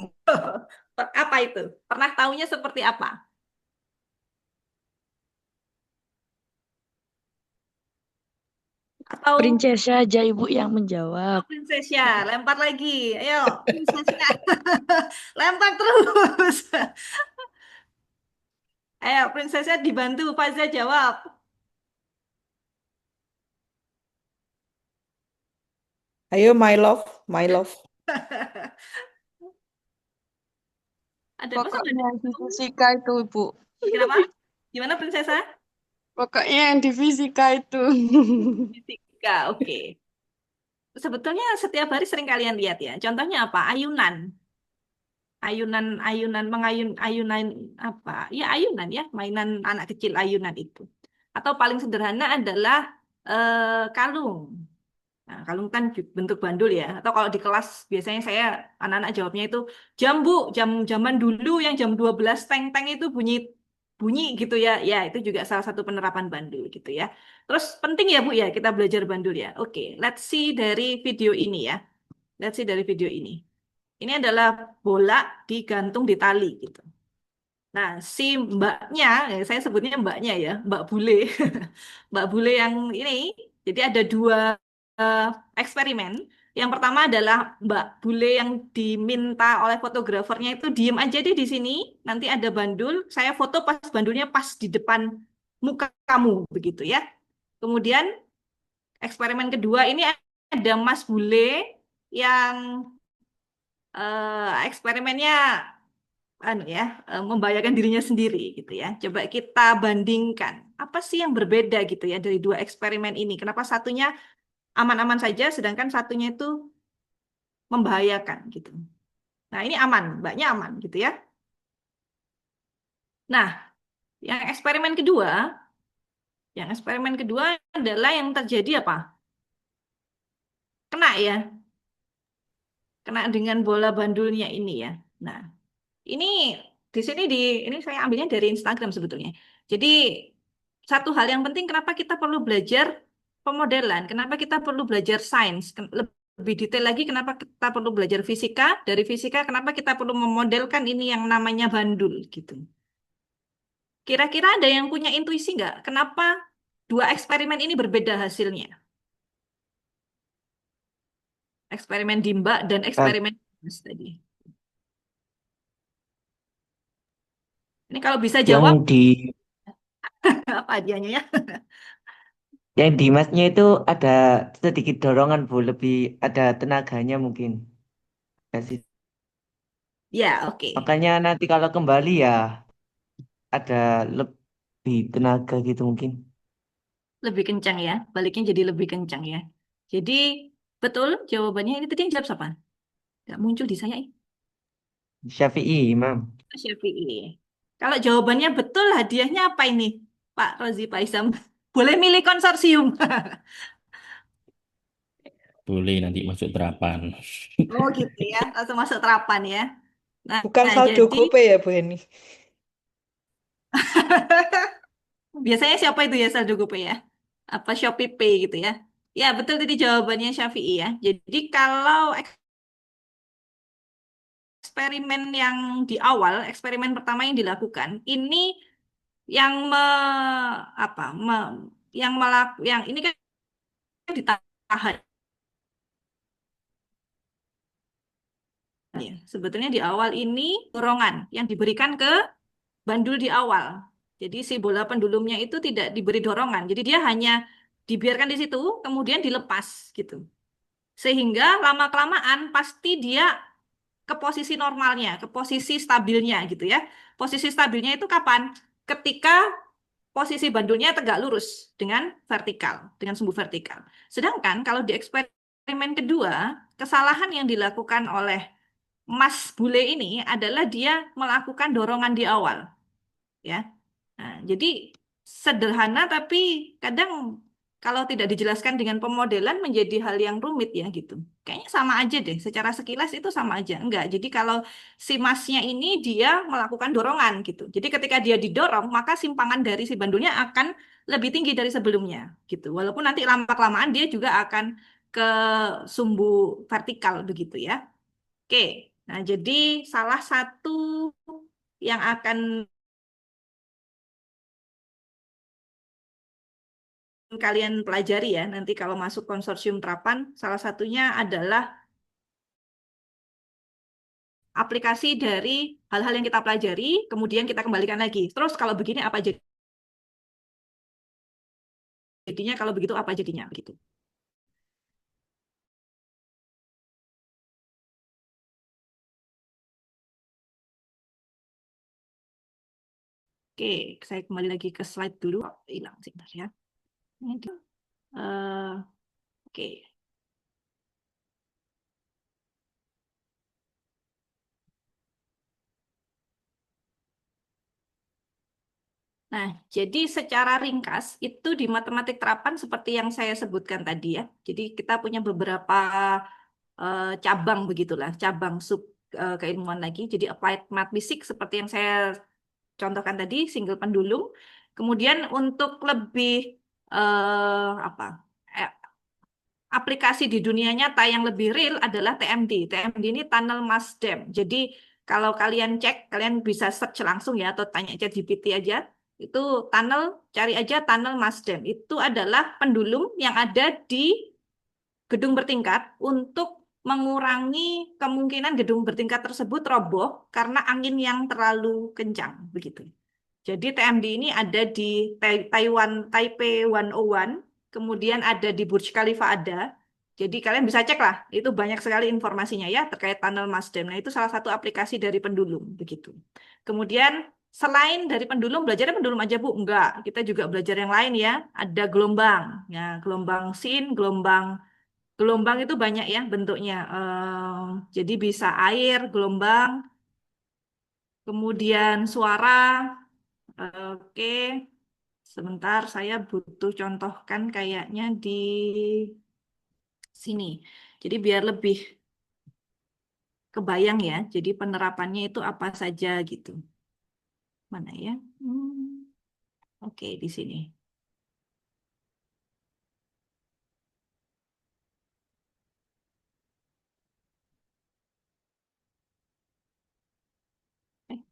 Apa itu? Pernah tahunya seperti apa? Atau Prinsesnya aja Ibu yang menjawab. Prinsesnya, lempar lagi. Ayo, Prinsesnya. Lempar terus. Ayo, Prinsesnya dibantu Faza jawab. Ayo, my love, my love. Ada masa Pokoknya nggak yang di ada? fisika itu, Ibu. Kenapa? Gimana Prinsesa? Pokoknya yang di fisika itu. Fisika, oke. Sebetulnya setiap hari sering kalian lihat ya. Contohnya apa? Ayunan. Ayunan, ayunan apa? Ya ayunan ya, mainan anak kecil ayunan itu. Atau paling sederhana adalah kalung. Nah, kalung kan bentuk bandul ya. Atau kalau di kelas biasanya saya anak-anak jawabnya itu jambu, zaman dulu yang jam 12 teng-teng itu bunyi bunyi gitu ya. Ya, itu juga salah satu penerapan bandul gitu ya. Terus penting ya Bu ya kita belajar bandul ya. Oke, let's see dari video ini ya. Let's see dari video ini. Ini adalah bola digantung di tali gitu. Nah, si mbaknya, saya sebutnya mbaknya ya, Mbak Bule. Mbak Bule yang ini, jadi ada dua eh, eksperimen. Yang pertama adalah Mbak Bule yang diminta oleh fotografernya itu diem aja deh di sini. Nanti ada bandul, saya foto pas bandulnya pas di depan muka kamu begitu ya. Kemudian eksperimen kedua ini ada Mas Bule yang eksperimennya membahayakan dirinya sendiri gitu ya. Coba kita bandingkan apa sih yang berbeda gitu ya dari dua eksperimen ini. Kenapa satunya aman-aman saja sedangkan satunya itu membahayakan gitu. Nah, ini aman, mbaknya aman gitu ya. Nah, yang eksperimen kedua adalah yang terjadi apa? Kena ya. Kena dengan bola bandulnya ini ya. Nah, ini di sini ini saya ambilnya dari Instagram sebetulnya. Jadi satu hal yang penting kenapa kita perlu belajar pemodelan, kenapa kita perlu belajar sains, lebih detail lagi kenapa kita perlu belajar fisika, dari fisika kenapa kita perlu memodelkan ini yang namanya bandul gitu. Kira-kira ada yang punya intuisi nggak? Kenapa dua eksperimen ini berbeda hasilnya? Eksperimen Dimba dan eksperimen Mas tadi. Ini kalau bisa jawab Yang di apa hadiahnya ya? yang di masnya itu ada sedikit dorongan Bu, lebih ada tenaganya mungkin. Kasih. Ya, oke. Makanya nanti kalau kembali ya ada lebih tenaga gitu mungkin. Lebih kencang ya, baliknya jadi lebih kencang ya. Jadi betul jawabannya ini tadi yang jawab siapa? Nggak muncul di saya ini. Syafi'i, Imam. Syafi'i. Kalau jawabannya betul, hadiahnya apa ini, Pak Rozi, Pak Isam? Boleh milih konsorsium. Boleh nanti masuk terapan. Oh gitu ya, langsung masuk terapan ya. Nah, Bukan saldo jadi GoPay ya, Bu Eni? Biasanya siapa itu ya saldo GoPay ya? Apa Shopee Pay gitu ya? Ya, betul tadi jawabannya Syafi'i ya. Jadi kalau eksperimen yang di awal, eksperimen pertama yang dilakukan, ini yang apa? Yang ini kan ditahan ya. Sebetulnya di awal ini dorongan yang diberikan ke bandul di awal. Jadi si bola pendulumnya itu tidak diberi dorongan. Jadi dia hanya dibiarkan di situ, kemudian dilepas gitu. Sehingga lama-kelamaan pasti dia ke posisi normalnya, ke posisi stabilnya gitu ya. Posisi stabilnya itu kapan? Ketika posisi bandulnya tegak lurus dengan vertikal, dengan sumbu vertikal. Sedangkan kalau di eksperimen kedua, kesalahan yang dilakukan oleh Mas Bule ini adalah dia melakukan dorongan di awal, ya. Nah, jadi sederhana tapi kadang kalau tidak dijelaskan dengan pemodelan menjadi hal yang rumit ya gitu. Kayaknya sama aja deh, secara sekilas itu sama aja. Enggak, jadi kalau si masnya ini dia melakukan dorongan gitu. Jadi ketika dia didorong, maka simpangan dari si bandulnya akan lebih tinggi dari sebelumnya gitu. Walaupun nanti lama-kelamaan dia juga akan ke sumbu vertikal begitu ya. Oke, nah jadi salah satu yang akan kalian pelajari ya nanti kalau masuk konsorsium terapan, salah satunya adalah aplikasi dari hal-hal yang kita pelajari, kemudian kita kembalikan lagi. Terus kalau begini apa jadinya, kalau begitu apa jadinya, begitu. Oke, saya kembali lagi ke slide dulu. Oh, hilang sebentar ya. Ini dia. Oke. Nah, jadi secara ringkas itu di matematik terapan seperti yang saya sebutkan tadi ya. Jadi kita punya beberapa cabang begitulah, cabang sub keilmuan lagi. Jadi applied math physics seperti yang saya contohkan tadi, single pendulum. Kemudian untuk lebih apa aplikasi di dunia nyata yang lebih real adalah TMD. TMD ini Tunnel Mass Dam. Jadi kalau kalian cek, kalian bisa search langsung ya atau tanya ChatGPT aja. Itu tunnel, cari aja Tunnel Mass Dam. Itu adalah pendulum yang ada di gedung bertingkat untuk mengurangi kemungkinan gedung bertingkat tersebut roboh karena angin yang terlalu kencang begitu. Jadi TMD ini ada di Taiwan, Taipei 101, kemudian ada di Burj Khalifa ada. Jadi kalian bisa cek lah, itu banyak sekali informasinya ya terkait tunnel Mass Dam. Nah itu salah satu aplikasi dari pendulum begitu. Kemudian selain dari pendulum, belajarnya pendulum aja Bu? Enggak, kita juga belajar yang lain ya. Ada gelombang, ya gelombang sin, gelombang itu banyak ya bentuknya. Jadi bisa air, gelombang, kemudian suara. Oke, sebentar saya butuh contohkan kayaknya di sini. Jadi biar lebih kebayang ya. Jadi penerapannya itu apa saja gitu. Mana ya? Oke, di sini.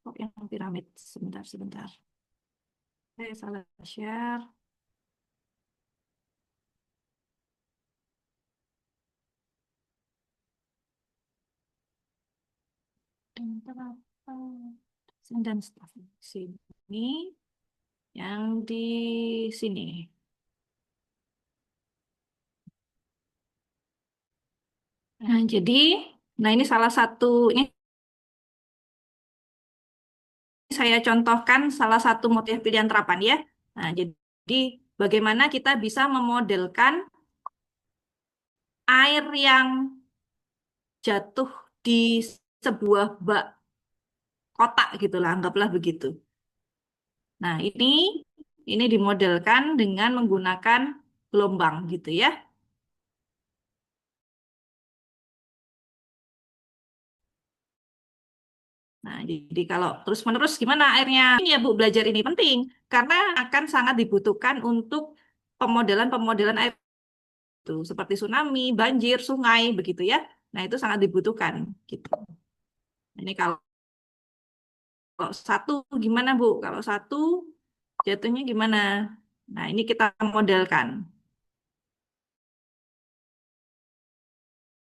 Kok yang piramid? Sebentar. Saya salah share. Dan staf sini, yang di sini. Nah, jadi, ini salah satu, ini saya contohkan salah satu motif pilihan terapan ya. Nah, jadi bagaimana kita bisa memodelkan air yang jatuh di sebuah bak kotak gitulah, anggaplah begitu. Nah, ini dimodelkan dengan menggunakan gelombang gitu ya. Nah, jadi kalau terus-menerus gimana airnya? Ini ya Bu, belajar ini penting karena akan sangat dibutuhkan untuk pemodelan-pemodelan air itu seperti tsunami, banjir, sungai begitu ya. Nah, itu sangat dibutuhkan gitu. Ini kalau satu gimana Bu? Kalau satu jatuhnya gimana? Nah, ini kita modelkan.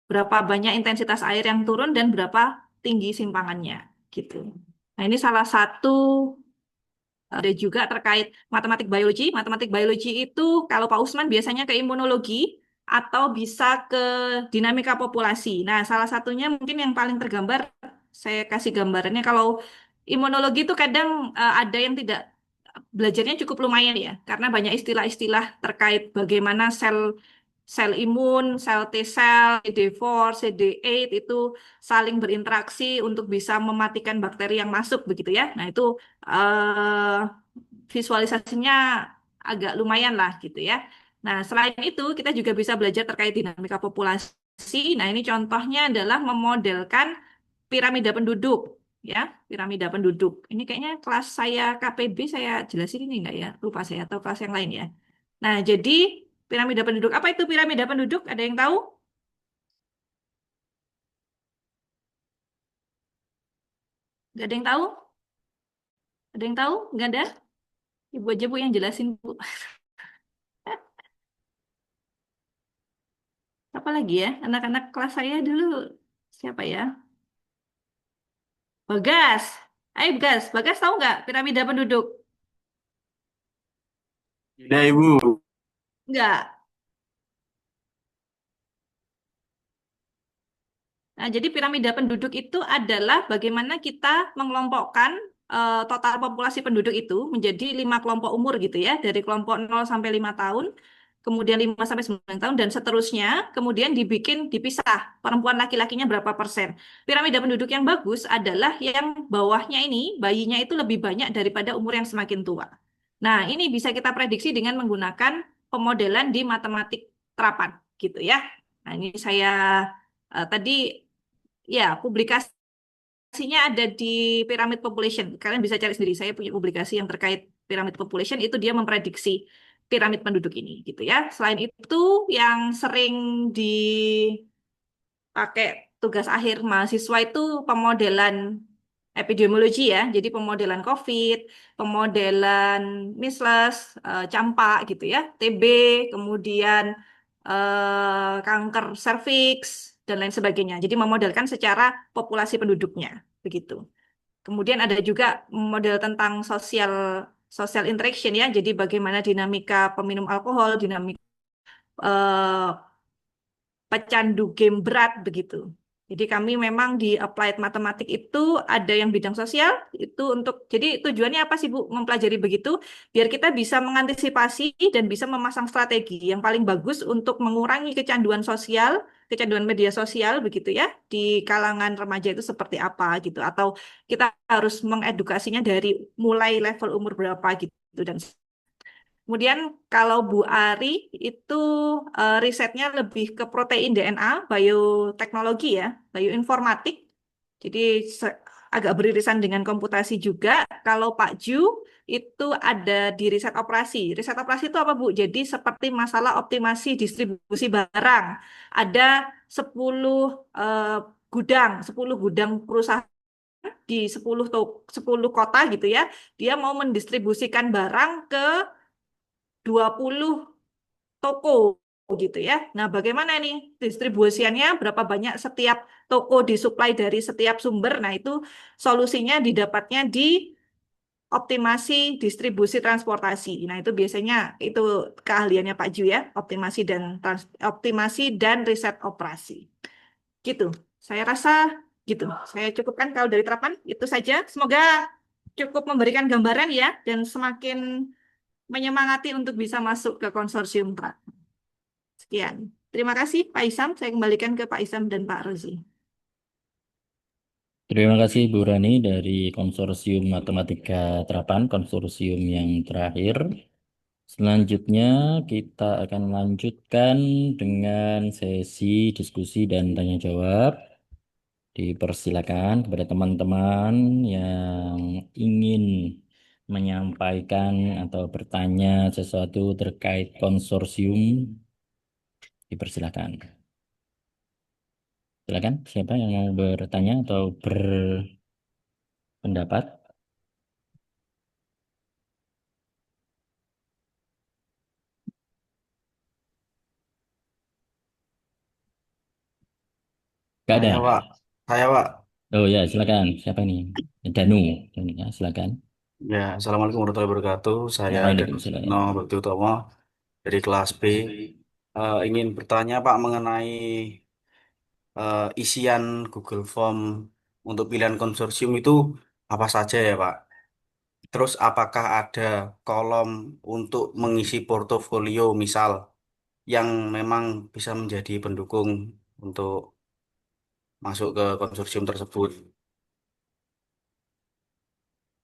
Berapa banyak intensitas air yang turun dan berapa tinggi simpangannya gitu. Nah, ini salah satu. Ada juga terkait matematik biologi. Matematik biologi itu kalau Pak Usman biasanya ke imunologi atau bisa ke dinamika populasi. Nah, salah satunya mungkin yang paling tergambar, saya kasih gambarannya kalau imunologi itu kadang ada yang tidak belajarnya cukup lumayan ya, karena banyak istilah-istilah terkait bagaimana sel sel imun, sel T sel, CD4, CD8 itu saling berinteraksi untuk bisa mematikan bakteri yang masuk begitu ya. Nah, itu eh, visualisasinya agak lumayan lah gitu ya. Nah, selain itu kita juga bisa belajar terkait dinamika populasi. Nah, ini contohnya adalah memodelkan piramida penduduk ya, piramida penduduk. Ini kayaknya kelas saya KPB saya jelasin ini enggak ya? Lupa saya atau kelas yang lain ya. Nah, jadi piramida penduduk apa itu piramida penduduk? Ada yang tahu? Nggak ada yang tahu? Ada yang tahu? Nggak ada? Ibu aja Bu yang jelasin Bu. Apa lagi ya? Anak-anak kelas saya dulu siapa ya? Bagas. Ayo Bagas. Bagas tahu nggak piramida penduduk? Tidak, Ibu. Nggak. Nah, jadi piramida penduduk itu adalah bagaimana kita mengelompokkan total populasi penduduk itu menjadi 5 kelompok umur gitu ya, dari kelompok 0 sampai 5 tahun, kemudian 5 sampai 9 tahun dan seterusnya, kemudian dipisah perempuan laki-lakinya berapa persen. Piramida penduduk yang bagus adalah yang bawahnya ini, bayinya itu lebih banyak daripada umur yang semakin tua. Nah, ini bisa kita prediksi dengan menggunakan pemodelan di matematik terapan gitu ya. Nah, ini saya tadi ya, publikasinya ada di Pyramid Population. Kalian bisa cari sendiri. Saya punya publikasi yang terkait Pyramid Population, itu dia memprediksi piramid penduduk ini gitu ya. Selain itu yang sering dipakai tugas akhir mahasiswa itu pemodelan epidemiologi ya. Jadi pemodelan COVID, pemodelan measles, campak gitu ya, TB, kemudian kanker serviks dan lain sebagainya. Jadi memodelkan secara populasi penduduknya begitu. Kemudian ada juga model tentang social interaction ya. Jadi bagaimana dinamika peminum alkohol, dinamika eh, pecandu game berat begitu. Jadi kami memang di applied matematik itu ada yang bidang sosial itu untuk jadi tujuannya apa sih Bu mempelajari begitu biar kita bisa mengantisipasi dan bisa memasang strategi yang paling bagus untuk mengurangi kecanduan sosial, kecanduan media sosial begitu ya di kalangan remaja itu seperti apa gitu atau kita harus mengedukasinya dari mulai level umur berapa gitu dan kemudian kalau Bu Ari itu risetnya lebih ke protein DNA, bioteknologi ya, bioinformatik. Jadi agak beririsan dengan komputasi juga. Kalau Pak Ju itu ada di riset operasi. Riset operasi itu apa Bu? Jadi seperti masalah optimasi distribusi barang. Ada 10 eh, sepuluh gudang perusahaan di 10 kota gitu ya. Dia mau mendistribusikan barang ke 20 toko gitu ya. Nah, bagaimana nih distribusiannya? Berapa banyak setiap toko disuplai dari setiap sumber? Nah, itu solusinya didapatnya di optimasi distribusi transportasi. Nah, itu biasanya itu keahliannya Pak Ju ya, optimasi dan riset operasi. Gitu. Saya rasa gitu. Saya cukupkan kalau dari terapan itu saja. Semoga cukup memberikan gambaran ya dan semakin menyemangati untuk bisa masuk ke konsorsium Pak. Sekian. Terima kasih Pak Isam. Saya kembalikan ke Pak Isam dan Pak Rozi. Terima kasih Bu Rani dari Konsorsium Matematika Terapan, konsorsium yang terakhir. Selanjutnya kita akan lanjutkan dengan sesi diskusi dan tanya jawab. Dipersilakan kepada teman-teman yang ingin menyampaikan atau bertanya sesuatu terkait konsorsium, dipersilakan. Silakan, siapa yang mau bertanya atau berpendapat? Gak ada. Saya, Pak. Saya, Pak. Oh ya, silakan. Siapa ini? Danu. Danu, ya, silakan. Ya, Assalamualaikum warahmatullahi wabarakatuh. Saya Danu Waalaikumsalam. Sukno Bakti Utomo dari kelas B. Ingin bertanya, Pak, mengenai isian Google Form untuk pilihan konsorsium itu apa saja ya, Pak? Terus apakah ada kolom untuk mengisi portofolio misal yang memang bisa menjadi pendukung untuk masuk ke konsorsium tersebut?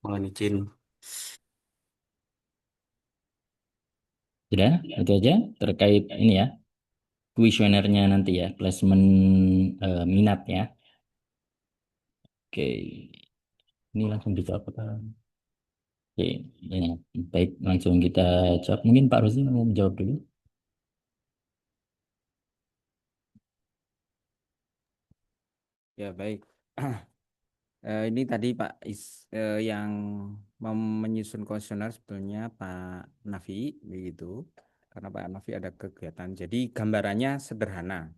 Mohon izin. Sudah, itu aja terkait ini ya, kuesionernya nanti ya, placement minat ya. Oke, ini langsung dijawab apa? Oke, ini baik, langsung kita jawab. Mungkin Pak Rozi mau menjawab dulu. Ya, baik. Ini tadi Pak yang menyusun kuesioner sebetulnya Pak Nafi begitu. Karena Pak Nafi ada kegiatan. Jadi gambarannya sederhana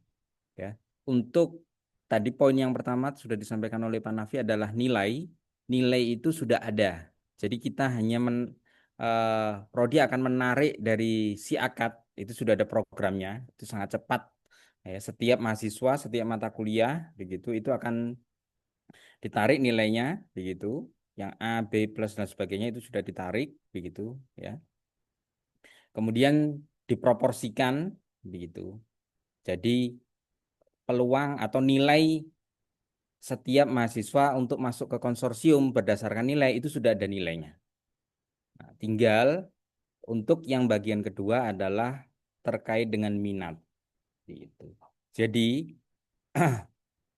ya. Untuk tadi poin yang pertama sudah disampaikan oleh Pak Nafi adalah nilai. Nilai itu sudah ada. Jadi kita hanya Prodi akan menarik dari si akad, itu sudah ada programnya, itu sangat cepat. Ya, setiap mahasiswa, setiap mata kuliah begitu itu akan ditarik nilainya begitu. Yang A, B plus dan sebagainya itu sudah ditarik begitu ya. Kemudian diproporsikan begitu. Jadi peluang atau nilai setiap mahasiswa untuk masuk ke konsorsium berdasarkan nilai itu sudah ada nilainya. Nah, tinggal untuk yang bagian kedua adalah terkait dengan minat. Gitu. Jadi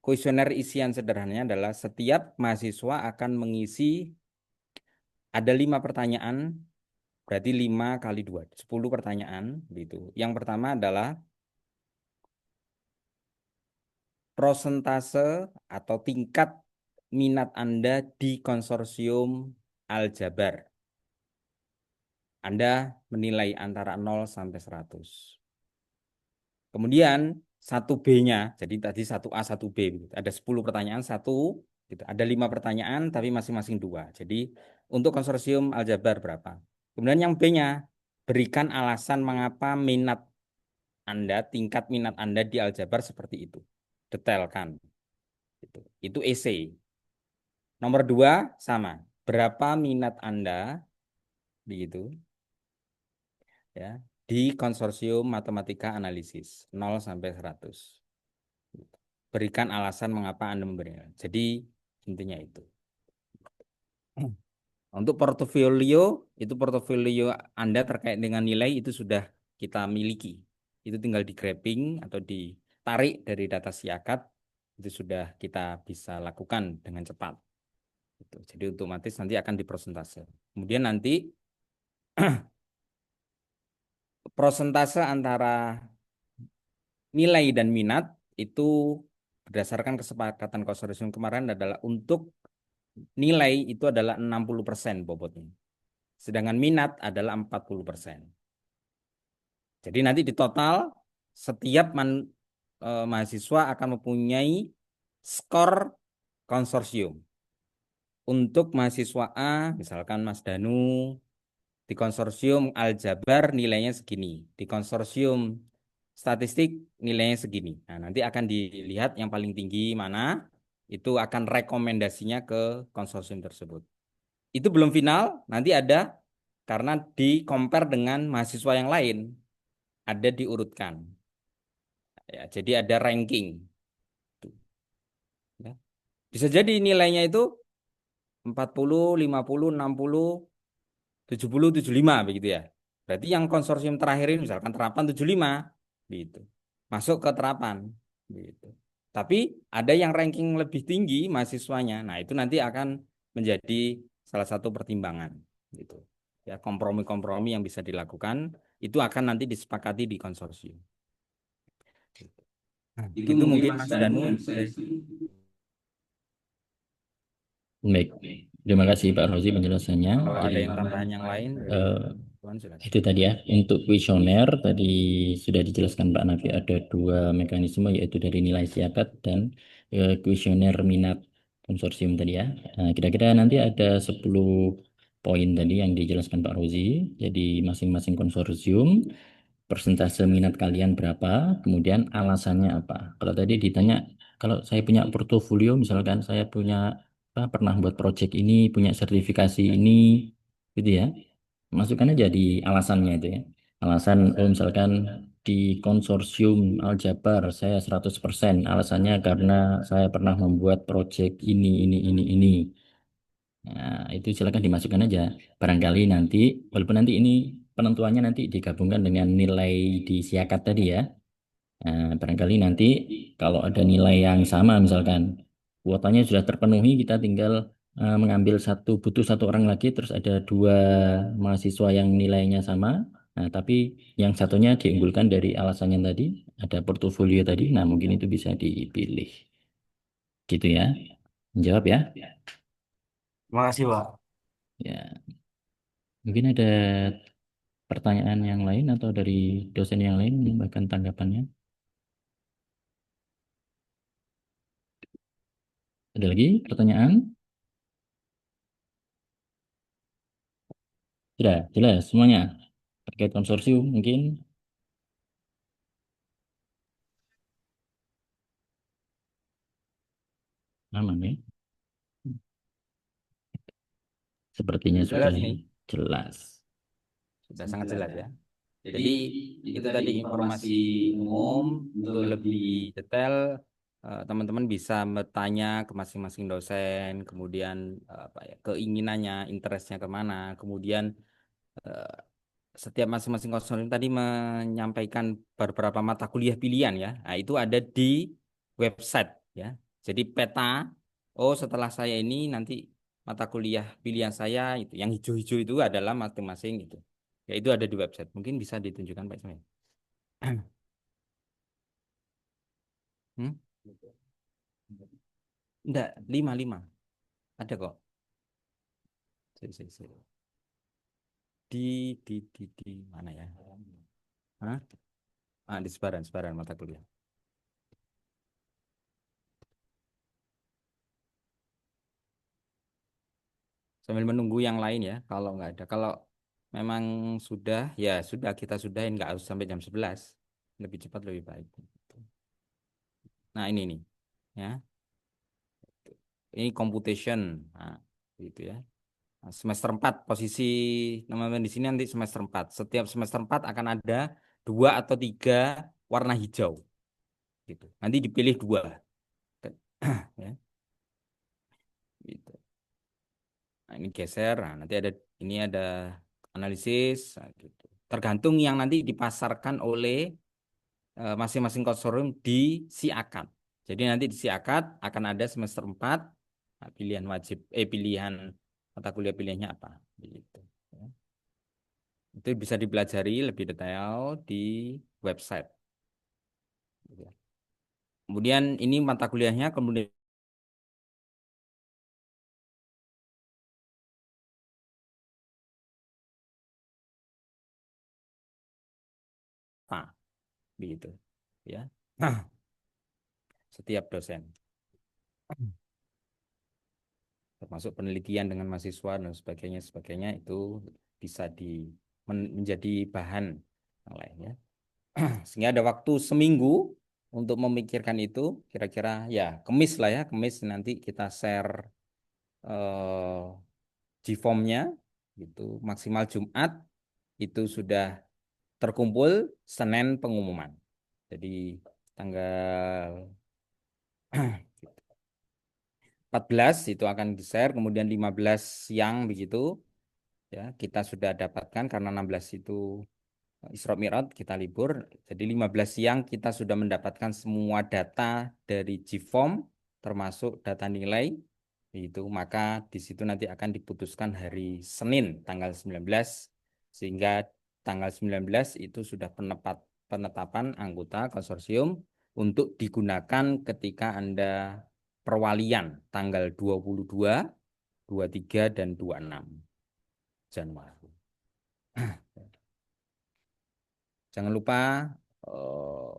kuesioner isian sederhananya adalah setiap mahasiswa akan mengisi ada 5 pertanyaan, berarti 5 kali 2, 10 pertanyaan. Gitu. Yang pertama adalah prosentase atau tingkat minat Anda di konsorsium aljabar. Anda menilai antara 0 sampai 100. Kemudian 1B-nya, jadi tadi 1A, 1B. Ada 10 pertanyaan, 1, gitu. Ada 5 pertanyaan, tapi masing-masing 2. Jadi untuk konsorsium aljabar berapa? Kemudian yang B-nya, berikan alasan mengapa minat Anda, tingkat minat Anda di aljabar seperti itu. Detailkan. Itu essay. Nomor 2 sama. Berapa minat Anda begitu ya di konsorsium matematika analisis 0 sampai 100. Berikan alasan mengapa Anda memberinya. Jadi intinya itu. Untuk portofolio, itu portofolio Anda terkait dengan nilai itu sudah kita miliki. Itu tinggal di grabbing atau ditarik dari data siakat, itu sudah kita bisa lakukan dengan cepat. Jadi otomatis nanti akan diprosentase. Kemudian nanti prosentase antara nilai dan minat itu berdasarkan kesepakatan konsorsium kemarin adalah untuk nilai itu adalah 60% bobotnya. Sedangkan minat adalah 40%. Jadi nanti di total setiap mahasiswa akan mempunyai skor konsorsium. Untuk mahasiswa A, misalkan Mas Danu, di konsorsium aljabar nilainya segini. Di konsorsium statistik nilainya segini. Nah, nanti akan dilihat yang paling tinggi mana, itu akan rekomendasinya ke konsorsium tersebut. Itu belum final, nanti ada karena di compare dengan mahasiswa yang lain, ada diurutkan. Ya, jadi ada ranking. Ya. Bisa jadi nilainya itu 40, 50, 60, 70, 75 begitu ya. Berarti yang konsorsium terakhir ini misalkan terapan 75 gitu. Masuk ke terapan gitu. Tapi ada yang ranking lebih tinggi mahasiswanya. Nah, itu nanti akan menjadi salah satu pertimbangan gitu. Ya, kompromi-kompromi yang bisa dilakukan itu akan nanti disepakati di konsorsium. Nah, itu mungkin Mas Danu. Baik, terima kasih Pak Rozi penjelasannya. Kalau ada Jadi, yang tambahan yang lain, Tuan silakan. itu tadi ya, untuk kuesioner tadi sudah dijelaskan Pak Nafi ada dua mekanisme yaitu dari nilai siakat dan kuesioner minat konsorsium tadi ya. Nah, kira-kira nanti ada 10 poin tadi yang dijelaskan Pak Rozi. Jadi masing-masing konsorsium persentase minat kalian berapa, kemudian alasannya apa. Kalau tadi ditanya, kalau saya punya portofolio, misalkan saya punya pernah buat project ini, punya sertifikasi ini, gitu ya. Masukkan aja di alasannya itu ya. Alasan, oh misalkan di konsorsium Aljabar saya 100%, alasannya karena saya pernah membuat project ini. Nah, itu silakan dimasukkan aja. Barangkali nanti, walaupun nanti ini penentuannya nanti digabungkan dengan nilai di siakat tadi ya. Nah, barangkali nanti kalau ada nilai yang sama misalkan kuotanya sudah terpenuhi, kita tinggal mengambil butuh satu orang lagi, terus ada dua mahasiswa yang nilainya sama. Nah, tapi yang satunya diunggulkan dari alasannya tadi, ada portofolio tadi. Nah, mungkin itu bisa dipilih. Gitu ya. Menjawab ya. Terima kasih, Pak. Ya. Mungkin ada pertanyaan yang lain atau dari dosen yang lain menambahkan tanggapannya? Ada lagi pertanyaan? Sudah jelas semuanya terkait konsorsium mungkin? Aman ya? Sepertinya sudah Jelas nih. jelas. Sudah sangat jelas ya. Jadi itu tadi informasi umum. Untuk lebih detail teman-teman bisa bertanya ke masing-masing dosen, kemudian apa ya, keinginannya, interestnya kemana, kemudian setiap masing-masing konsorsium tadi menyampaikan beberapa mata kuliah pilihan ya. Nah, itu ada di website ya. Jadi peta, oh setelah saya ini nanti mata kuliah pilihan saya itu yang hijau-hijau itu adalah masing-masing itu. Ya itu ada di website. Mungkin bisa ditunjukkan Pak Ismail. Hmm? Enggak, 5. Ada kok. Si. Di mana ya? Hah? Di sebaran mata kuliah. Sambil menunggu yang lain ya, kalau nggak ada. Kalau memang sudah, ya sudah kita sudahin, nggak harus sampai jam 11. Lebih cepat lebih baik. Nah ini nih, ya. Ini computation, nah, gitu ya. Nah, semester 4 posisi teman-teman di sini nanti semester 4. Setiap semester 4 akan ada 2 atau 3 warna hijau, gitu. Nanti dipilih 2, ya. Gitu. Nah, ini geser, nah, nanti ini ada analisis, nah, gitu. Tergantung yang nanti dipasarkan oleh masing-masing konsorsium di SIAKAD. Jadi nanti di SIAKAD akan ada semester 4 nah, pilihan mata kuliah pilihannya apa gitu. Ya. Itu bisa dipelajari lebih detail di website. Gitu. Kemudian ini mata kuliahnya kemudian begitu ya. Setiap dosen termasuk penelitian dengan mahasiswa dan sebagainya itu bisa menjadi bahan yang lain ya. Sehingga ada waktu seminggu untuk memikirkan itu, kira-kira ya Kamis lah ya, Kamis nanti kita share Gform-nya gitu, maksimal Jumat itu sudah terkumpul, Senin pengumuman. Jadi tanggal 14 itu akan di-share, kemudian 15 siang begitu ya kita sudah dapatkan karena 16 itu Isra Mi'raj kita libur. Jadi 15 siang kita sudah mendapatkan semua data dari GFOM termasuk data nilai itu, maka di situ nanti akan diputuskan hari Senin tanggal 19, sehingga tanggal 19 itu sudah penetapan anggota konsorsium untuk digunakan ketika Anda perwalian tanggal 22, 23 dan 26 Januari. Jangan lupa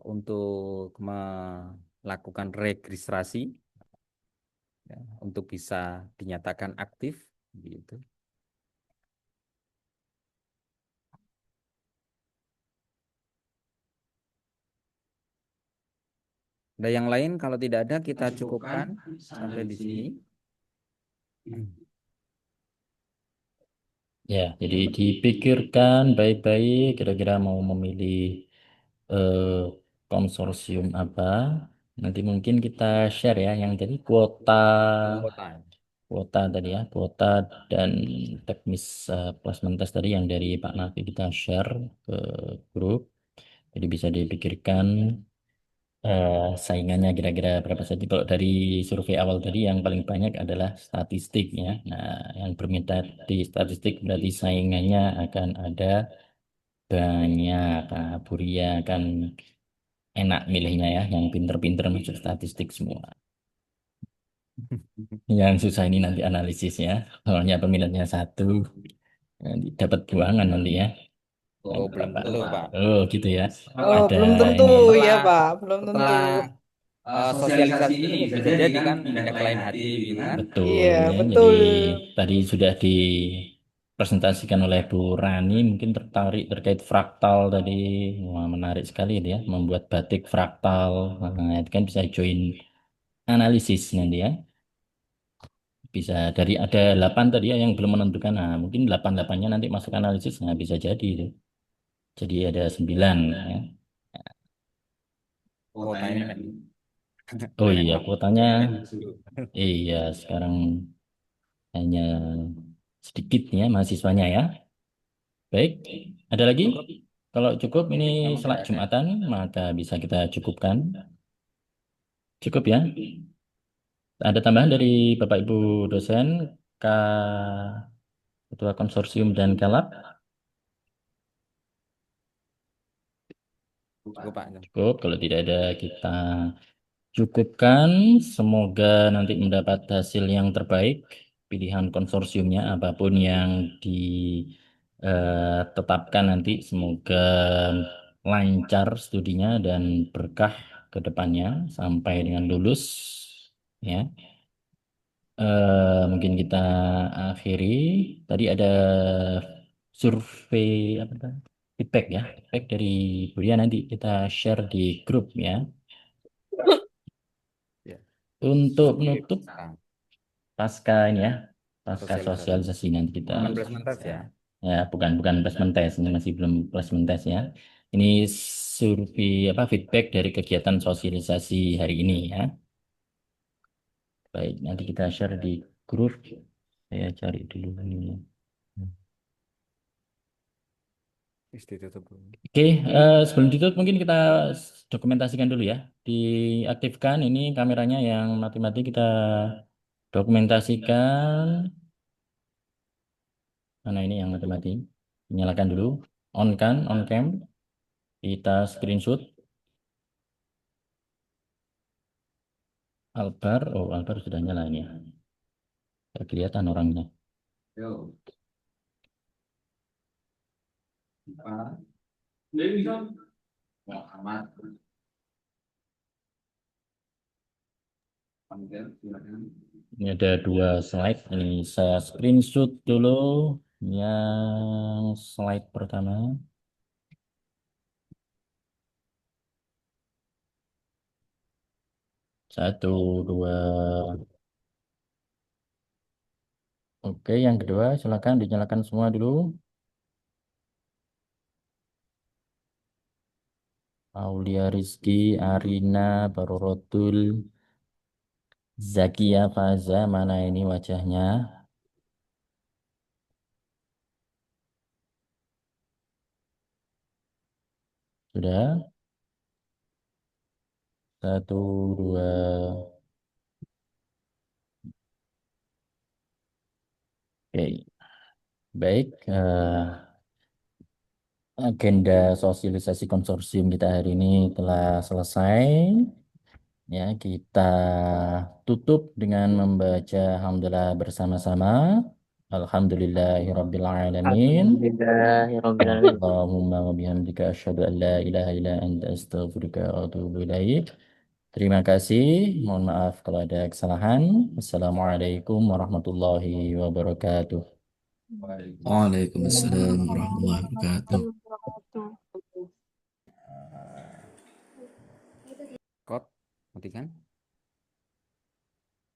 untuk melakukan registrasi ya, untuk bisa dinyatakan aktif gitu. Ada yang lain? Kalau tidak ada kita cukupkan sampai di sini. Ya, jadi dipikirkan baik-baik kira-kira mau memilih eh, konsorsium apa. Nanti mungkin kita share ya yang jadi kuota Kota. kuota tadi ya, kuota dan teknis placement test tadi yang dari Pak Nafi kita share ke grup. Jadi bisa dipikirkan saingannya kira-kira berapa saja. Kalau dari survei awal tadi yang paling banyak adalah statistik ya. Nah, yang berminat di statistik berarti saingannya akan ada banyak. Nah, Buria akan enak milihnya ya, yang pinter-pinter masuk statistik semua. Yang susah ini nanti analisisnya. Soalnya peminatnya satu, nanti dapat buangan nanti ya. Yang Oh, belum berapa? tentu, Pak. Oh, gitu ya. Oh, Ada belum tentu ini. ya, Setelah Pak. Belum tentu. setelah sosialisasi ini bisa jadi kan pindah ke lain hati gitu kan. Betul Iya, ya. Jadi betul. tadi sudah dipresentasikan oleh Bu Rani, mungkin tertarik terkait fraktal tadi. Wah, menarik sekali dia membuat batik fraktal. Nah, itu kan bisa join analisis nanti ya. Bisa dari ada 8 tadi ya yang belum menentukan. Nah, mungkin 8-8-nya nanti masuk analisis. Nah, bisa jadi itu. Jadi ada 9 ya. Kota ini kan Oh iya, memang kuotanya dulu. iya sekarang hanya sedikit ya mahasiswanya ya. Baik, ada lagi? Cukup. Kalau cukup ini Memang sholat tidak ada. Jumatan, maka bisa kita cukupkan. Cukup ya. Ada tambahan dari Bapak Ibu dosen, Ketua Konsorsium dan Kelab? Cukup, Pak. Cukup, kalau tidak ada kita cukupkan. Semoga nanti mendapat hasil yang terbaik. Pilihan konsorsiumnya apapun yang ditetapkan nanti, semoga lancar studinya dan berkah ke depannya sampai dengan lulus. Ya, mungkin kita akhiri. Tadi ada survei apa tadi? Feedback ya, feedback dari Buria nanti kita share di grup ya. Ya. Untuk Oke, menutup sekarang pasca ini ya, pasca sosialisasi. sosialisasi nanti kita Bukan placement test ya. ya bukan placement test, ini masih belum placement test ya. Ini survei apa feedback dari kegiatan sosialisasi hari ini ya. Baik, nanti kita share di grup. Saya cari dulu ini. Ditutup dulu. Oke, sebelum ditutup mungkin kita dokumentasikan dulu ya. Diaktifkan ini kameranya yang mati-mati, kita dokumentasikan. Mana ini yang mati-mati? Nyalakan dulu. On kan, on cam. Kita screenshot. Albar, oh Albar sudah nyala ini ya. Nggak kelihatan orangnya. Yo. Ini ada 2 slide. Ini saya screenshot dulu. Yang slide pertama. Satu, dua. Oke, yang kedua silakan dinyalakan semua dulu. Aulia Rizky, Arina, Barorotul, Zakia Faza, mana ini wajahnya? Sudah? 1, 2. Oke. Baik. Agenda sosialisasi konsorsium kita hari ini telah selesai. Ya, kita tutup dengan membaca hamdalah bersama-sama. Alhamdulillahirabbil alamin. Alhamdulillahirrahmanirrahim. Allahumma wa bihamdika asyhadu an la ilaha illa anta astaghfiruka wa atubu ilaik. Terima kasih. Mohon maaf kalau ada kesalahan. Assalamualaikum warahmatullahi wabarakatuh. Waalaikumsalam warahmatullahi wabarakatuh. Kot, matikan.